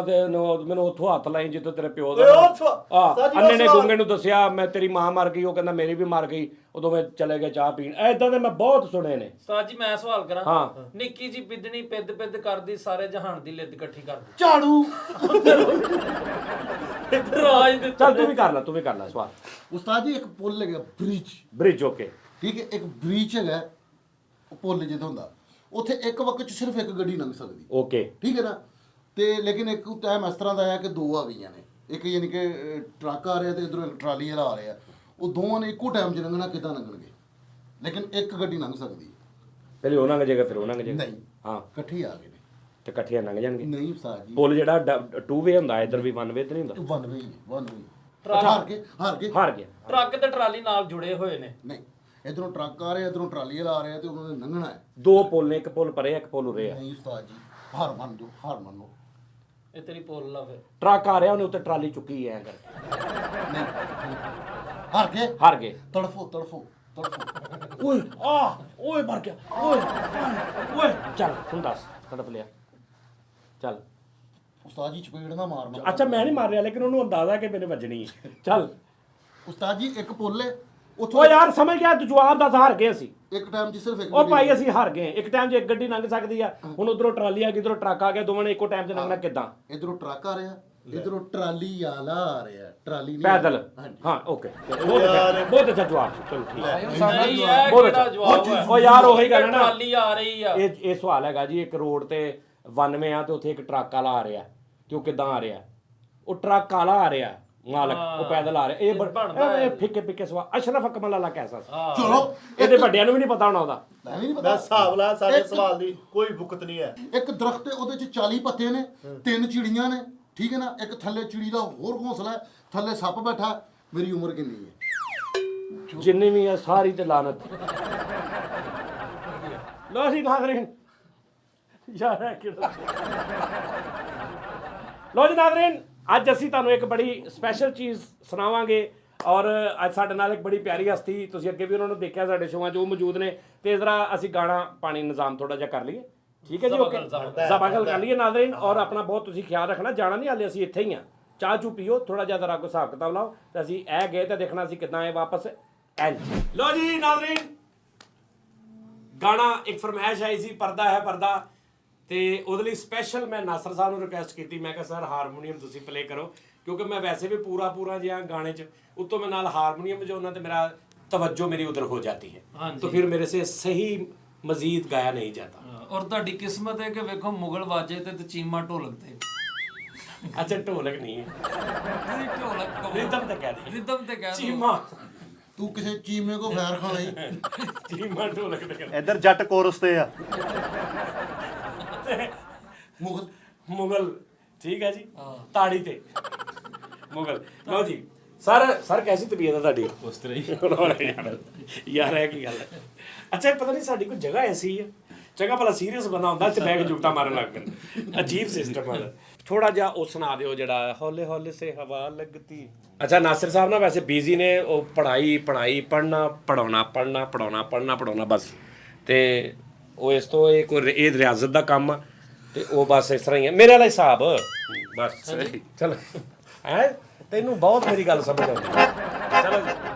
ਮੈਨੂੰ ਉੱਥੋਂ ਹੱਥ ਲਾਈ ਜਿੱਥੋਂ ਤੇਰੇ ਪਿਓ ਓਏ ਉਹ ਸਵਾ- ਅੰਨੇ ਨੇ ਗੁੰਗੇ ਨੂੰ ਦੱਸਿਆ ਮੈਂ ਤੇਰੀ ਮਾਂ ਮਰ ਗਈ, ਉਹ ਕਹਿੰਦਾ ਮੇਰੀ ਵੀ ਮਰ ਗਈ, ਉਦੋਂ ਮੈਂ ਚਲੇ ਗਏ ਚਾਹ ਪੀਣ। ਐਦਾਂ ਦੇ ਮੈਂ ਬਹੁਤ ਸੁਣੇ ਨੇ। ਉਸਤਾਦ ਜੀ ਮੈਂ ਸਵਾਲ ਕਰਾਂ? ਹਾਂ। ਨਿੱਕੀ ਜੀ ਬਿੱਦਣੀ ਪਿੱਦ ਕਰਦੀ ਸਾਰੇ ਜਹਾਨ ਦੀ ਲਿੱਦ ਇਕੱਠੀ ਕਰਦੀ। ਝਾੜੂ। ਰਾਜ ਦੇ ਚੱਲ ਤੂੰ ਵੀ ਕਰ ਲੈ ਸਵਾਲ। ਉਸਤਾਦ ਜੀ ਇੱਕ ਪੁੱਲ ਹੈਗਾ ਬ੍ਰਿਜ ਓਕੇ ਠੀਕ ਹੈ। ਇੱਕ ਬ੍ਰਿਜ ਹੈਗਾ, ਉਹ ਪੁੱਲ ਜਿੱਥੇ ਹੁੰਦਾ, ਉੱਥੇ ਇੱਕ ਵਕਤ 'ਚ ਸਿਰਫ ਇੱਕ ਗੱਡੀ ਲੰਘ ਸਕਦੀ। ਓਕੇ ਠੀਕ ਹੈ ਨਾ। ਤੇ ਲੇਕਿਨ ਇੱਕ ਟਾਈਮ ਇਸ ਤਰ੍ਹਾਂ ਦਾ ਆਇਆ ਕਿ ਦੋ ਆ ਗਈਆਂ ਨੇ। ਇੱਕ ਯਾਨੀ ਕਿ ਟਰੱਕ ਆ ਰਿਹਾ ਤੇ ਇਧਰੋਂ ਇੱਕ ਟਰਾਲੀ ਵਾਲਾ ਆ ਰਿਹਾ। ਉਹ ਦੋਵਾਂ ਨੇ ਇੱਕੋ ਟਾਈਮ 'ਚ ਲੰਘਣਾ, ਕਿੱਦਾਂ ਲੰਘਣਗੇ? ਲੇਕਿਨ ਇੱਕ ਗੱਡੀ ਲੰਘ ਸਕਦੀ ਹੈ। ਪਹਿਲੇ ਉਹ ਲੰਘ ਜਾਏਗਾ ਫਿਰ ਉਹ ਲੰਘ ਜਾਏਗਾ। ਨਹੀਂ ਹਾਂ ਇਕੱਠੇ ਆ ਗਏ ਨੇ। ਤੇ ਇਕੱਠੀਆਂ ਲੰਘ ਜਾਣਗੇ। ਨਹੀਂ ਉਸਤਾਦ ਜੀ, ਪੁੱਲ ਜਿਹੜਾ 2 ਵੇ ਹੁੰਦਾ, ਇਧਰ ਵੀ 1 ਵੇ ਤੇ ਨਹੀਂ ਹੁੰਦਾ। ਵਨ ਵੇ ਹਾਰ ਗਿਆ। ਟਰੱਕ ਤੇ ਟਰਾਲੀ ਨਾਲ ਜੁੜੇ ਹੋਏ ਨੇ। ਨਹੀਂ, ਇਧਰੋਂ ਟਰੱਕ ਆ ਰਿਹਾ, ਇਧਰੋਂ ਟਰਾਲੀ ਵਾਲਾ ਆ ਰਿਹਾ ਤੇ ਉਹਨਾਂ ਨੇ ਲੰਘਣਾ ਹੈ। ਦੋ ਪੁੱਲ ਨੇ, ਇੱਕ ਪੁੱਲ ਪਰੇ ਇੱਕ ਪੁੱਲ ਉਰੇ ਆ। ਨਹੀਂ ਉਸਤਾਦ ਜੀ, ਹਾਰ ਮੰਨ ਲਓ। ਇਹ ਤੇਰੀ ਪੋਲ ਲਾ ਫਿਰ। ਟਰੱਕ ਆ ਰਿਹਾ, ਉਹਨੇ ਉੱਤੇ ਟਰਾਲੀ ਚੁੱਕੀ ਐ ਕਰਕੇ। ਨਹੀਂ ਹਾਰ ਗਏ। ਤੜਫੋ ਓਏ ਮਰ ਗਿਆ ਓਏ। ਚੱਲ ਤੂੰ ਦੱਸ, ਤੜਫ ਲਿਆ ਚੱਲ। ਉਸਤਾਦ ਜੀ ਚਪੇੜ ਨਾ ਮਾਰਨਾ। ਅੱਛਾ ਮੈਂ ਨਹੀਂ ਮਾਰ ਰਿਹਾ, ਲੇਕਿਨ ਉਹਨੂੰ ਅੰਦਾਜ਼ਾ ਕਿ ਮੈਨੂੰ ਵੱਜਣੀ ਹੈ। ਚੱਲ ਉਸਤਾਦ ਜੀ ਇੱਕ ਪੁੱਲ ਹੈ ਉਹ ਯਾਰ ਸਮਝ ਗਿਆ ਤੂੰ, ਜਵਾਬ ਦੱਸ। ਹਾਰ ਗਏ ਅਸੀਂ। ਇੱਕ ਟਾਈਮ 'ਚ ਸਿਰਫ ਇੱਕ ਉਹ ਭਾਈ ਅਸੀਂ ਹਾਰ ਗਏ। ਇੱਕ ਟਾਈਮ 'ਚ ਇੱਕ ਗੱਡੀ ਲੰਘ ਸਕਦੀ ਆ। ਹੁਣ ਉਧਰੋਂ ਟਰਾਲੀ ਆ ਗਈ, ਇਧਰੋਂ ਟਰੱਕ ਆ ਗਿਆ, ਦੋਵਾਂ ਨੇ ਇੱਕੋ ਟਾਈਮ 'ਚ ਲੰਘਣਾ ਕਿੱਦਾਂ? ਇਧਰੋਂ ਟਰੱਕ ਆ ਰਿਹਾ, ਇਧਰੋਂ ਟਰਾਲੀ ਵਾਲਾ ਆ ਰਿਹਾ। ਟਰਾਲੀ ਨਹੀਂ ਪੈਦਲ। ਹਾਂਜੀ। ਹਾਂ ਓਕੇ, ਬਹੁਤ ਅੱਛਾ ਜਵਾਬ ਸੀ। ਚਲੋ ਠੀਕ ਹੈ। ਨਹੀਂ ਇਹ ਬਹੁਤ ਕਿਹੜਾ ਅੱਛਾ ਜਵਾਬ ਹੈ? ਉਹ ਯਾਰ ਉਹੀ ਗੱਲ ਹੈ ਨਾ, ਟਰਾਲੀ ਆ ਰਹੀ ਆ। ਇਹ ਸਵਾਲ ਹੈਗਾ ਜੀ। ਇੱਕ ਰੋਡ ਤੇ 91 ਆ ਤੇ ਉੱਥੇ ਇੱਕ ਟਰੱਕ ਵਾਲਾ ਆ ਰਿਹਾ, ਤੇ ਉਹ ਕਿੱਦਾਂ ਆ ਰਿਹਾ? ਉਹ ਟਰੱਕ ਵਾਲਾ ਆ ਰਿਹਾ ਮਾਲਕ, ਉਹ ਪੈਦਲ ਆ ਰਿਹਾ। ਇਹ ਫਿੱਕੇ ਸਵਾਲ। ਅਸ਼ਰਫ ਅਕਮਲ ਵਾਲਾ ਕੈਸਾ ਸੀ? ਚਲੋ ਇਹਦੇ ਵੱਡਿਆਂ ਨੂੰ ਵੀ ਨਹੀਂ ਪਤਾ ਹੋਣਾ ਉਹਦਾ। ਮੈਂ ਵੀ ਨਹੀਂ ਮੈਂ ਪਤਾ। ਹਿਸਾਬ ਲਾ, ਸਾਡੇ ਸਵਾਲ ਦੀ ਕੋਈ ਭੁਗਤ ਨਹੀਂ ਹੈ। ਇੱਕ ਦਰਖਤ ਹੈ, ਉਹਦੇ 'ਚ 40 ਪੱਤੇ ਨੇ, 3 ਚਿੜੀਆਂ ਨੇ। ਠੀਕ ਹੈ ਨਾ। ਇੱਕ ਥੱਲੇ ਚਿੜੀ ਦਾ ਹੋਰ ਘੋਂਸਲਾ ਹੈ, ਥੱਲੇ ਸੱਪ ਬੈਠਾ। ਮੇਰੀ ਉਮਰ ਕਿੰਨੀ ਹੈ? ਜਿੰਨੀ ਵੀ ਆ ਸਾਰੀ ਤੇ ਲਾਨਤ। ਲੋ ਜੀ ਨਾਜ਼ਰੀਨ, ਯਾਰ ਲੋ ਜੀ ਨਾਜ਼ਰੀਨ, ਅੱਜ ਅਸੀਂ ਤੁਹਾਨੂੰ ਇੱਕ ਬੜੀ ਸਪੈਸ਼ਲ ਚੀਜ਼ ਸੁਣਾਵਾਂਗੇ। ਔਰ ਅੱਜ ਸਾਡੇ ਨਾਲ ਇੱਕ ਬੜੀ ਪਿਆਰੀ ਹਸਤੀ, ਤੁਸੀਂ ਅੱਗੇ ਵੀ ਉਹਨਾਂ ਨੂੰ ਦੇਖਿਆ ਸਾਡੇ ਸ਼ੋਆਂ 'ਚ, ਉਹ ਮੌਜੂਦ ਨੇ। ਤੇ ਜ਼ਰਾ ਅਸੀਂ ਗਾਣਾ ਪਾਣੀ ਨਿਜ਼ਾਮ ਥੋੜਾ ਜਿਹਾ ਕਰ ਲਈਏ। ਠੀਕ ਹੈ ਜੀ ਓਕੇ ਜ਼ਬਾਗਲ ਕਰ ਲਈਏ ਨਾਜ਼ਰੀਨ ਔਰ ਆਪਣਾ ਬਹੁਤ ਤੁਸੀਂ ਖਿਆਲ ਰੱਖਣਾ ਜਾਣਾ ਨਹੀਂ ਹਾਲੇ ਅਸੀਂ ਇੱਥੇ ਹੀ ਆ ਚਾਹ ਚੂ ਪੀਓ ਥੋੜਾ ਜਿਹਾ ਜ਼ਰਾ ਹਿਸਾਬ ਕਿਤਾਬ ਲਾਓ ਤੇ ਅਸੀਂ ਇਹ ਗਏ ਤੇ ਦੇਖਣਾ ਅਸੀਂ ਕਿੱਦਾਂ ਆਏ ਵਾਪਸ ਐਂਡ ਲੋ ਜੀ ਨਾਜ਼ਰੀਨ ਗਾਣਾ ਇੱਕ ਫਰਮਾਇਸ਼ ਆਈ ਸੀ ਪਰਦਾ ਹੈ ਪਰਦਾ ਤੇ ਉਹਦੇ ਲਈ ਸਪੈਸ਼ਲ ਮੈਂ ਨਾਸਰ ਸਾਹਿਬ ਨੂੰ ਰਿਕੁਐਸਟ ਕੀਤੀ ਮੈਂ ਕਿਹਾ ਸਰ ਹਾਰਮੋਨੀਅਮ ਤੁਸੀਂ ਪਲੇ ਕਰੋ ਕਿਉਂਕਿ ਮੈਂ ਵੈਸੇ ਵੀ ਪੂਰਾ ਜਿਹਾ ਗਾਣੇ 'ਚ ਉੱਤੋਂ ਮੈਂ ਨਾਲ ਹਾਰਮੋਨੀਅਮ ਵਜਾਉਣਾ ਤੇ ਮੇਰਾ तवज्जो मेरी उधर हो जाती है तो फिर मेरे से सही मजीद गाया नहीं जाता और ਤੁਹਾਡੀ ਕਿਸਮਤ ਹੈ ਕਿ ਵੇਖੋ ਮੁਗਲ ਵਾਜੇ ਤੇ ਚੀਮਾ ਢੋਲਕ ਤੇ अच्छा ढोलक नहीं है ਢੋਲਕ ਕਹੋ रिदम तो कह दे ਰਿਦਮ ਤੇ ਕਹਿ चीमा ਤੂੰ ਕਿਸੇ ਚੀਮੇ ਕੋ ਫੈਰ ਖਾਣਾ ਹੀ चीमा ढोलक तो कह ਇੱਧਰ ਜੱਟ ਕੋਰਸ ਤੇ ਆ ਮੁਗਲ मुगल ठीक है जी ताड़ी ते मुगल लो जी ਸਰ ਕੈਸੀ ਤਬੀਅਤ ਹੈ ਤੁਹਾਡੀ ਉਸ ਤਰ੍ਹਾਂ ਹੀ ਯਾਰ ਇਹ ਕੀ ਗੱਲ ਹੈ ਅੱਛਾ ਪਤਾ ਨਹੀਂ ਸਾਡੀ ਕੋਈ ਜਗ੍ਹਾ ਐਸੀ ਹੈ ਜਗ੍ਹਾ ਭਲਾ ਸੀਰੀਅਸ ਬੰਦਾ ਹੁੰਦਾ ਇੱਥੇ ਬੈਗ ਜੁਗਤਾ ਮਾਰਨ ਲੱਗ ਪੈਂਦਾ ਅਜੀਬ ਸਿਸਟਮ ਹੈ ਥੋੜਾ ਜਿਹਾ ਉਹ ਸੁਣਾ ਦਿਓ ਜਿਹੜਾ ਹੌਲੇ ਹੌਲੇ ਸੇ ਹਵਾ ਲੱਗਤੀ ਅੱਛਾ ਨਾਸਿਰ ਸਾਹਿਬ ਨਾ ਵੈਸੇ ਬਿਜ਼ੀ ਨੇ ਉਹ ਪੜ੍ਹਾਈ ਪੜ੍ਹਨਾ ਪੜਾਉਣਾ ਬਸ ਤੇ ਉਹ ਇਸ ਤੋਂ ਇਹ ਰਿਆਜ਼ਤ ਦਾ ਕੰਮ ਆ ਤੇ ਉਹ ਬਸ ਇਸ ਤਰ੍ਹਾਂ ਹੀ ਹੈ ਮੇਰੇ ਵਾਲਾ ਹਿਸਾਬ ਬਸ ਚਲ ਹੈ ਤੈਨੂੰ ਬਹੁਤ ਮੇਰੀ ਗੱਲ ਸਮਝ ਆਉਂਦੀ ਚਲੋ ਜੀ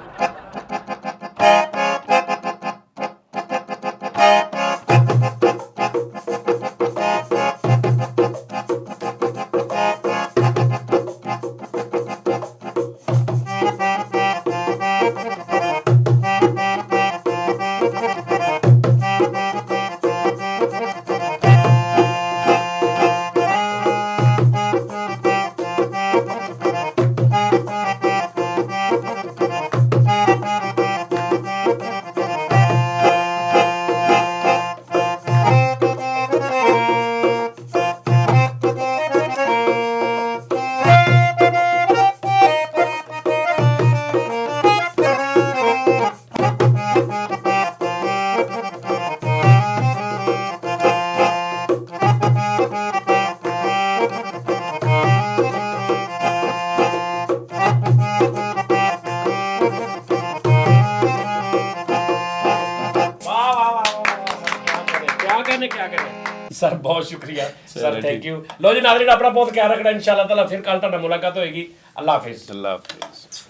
सर बहुत शुक्रिया सर थैंक यू लो जी नाज़रीन अपना बहुत ख्याल रखना इंशाल्लाह ताला फिर कल तुहाडे मुलाकात होएगी अल्लाह हाफिज़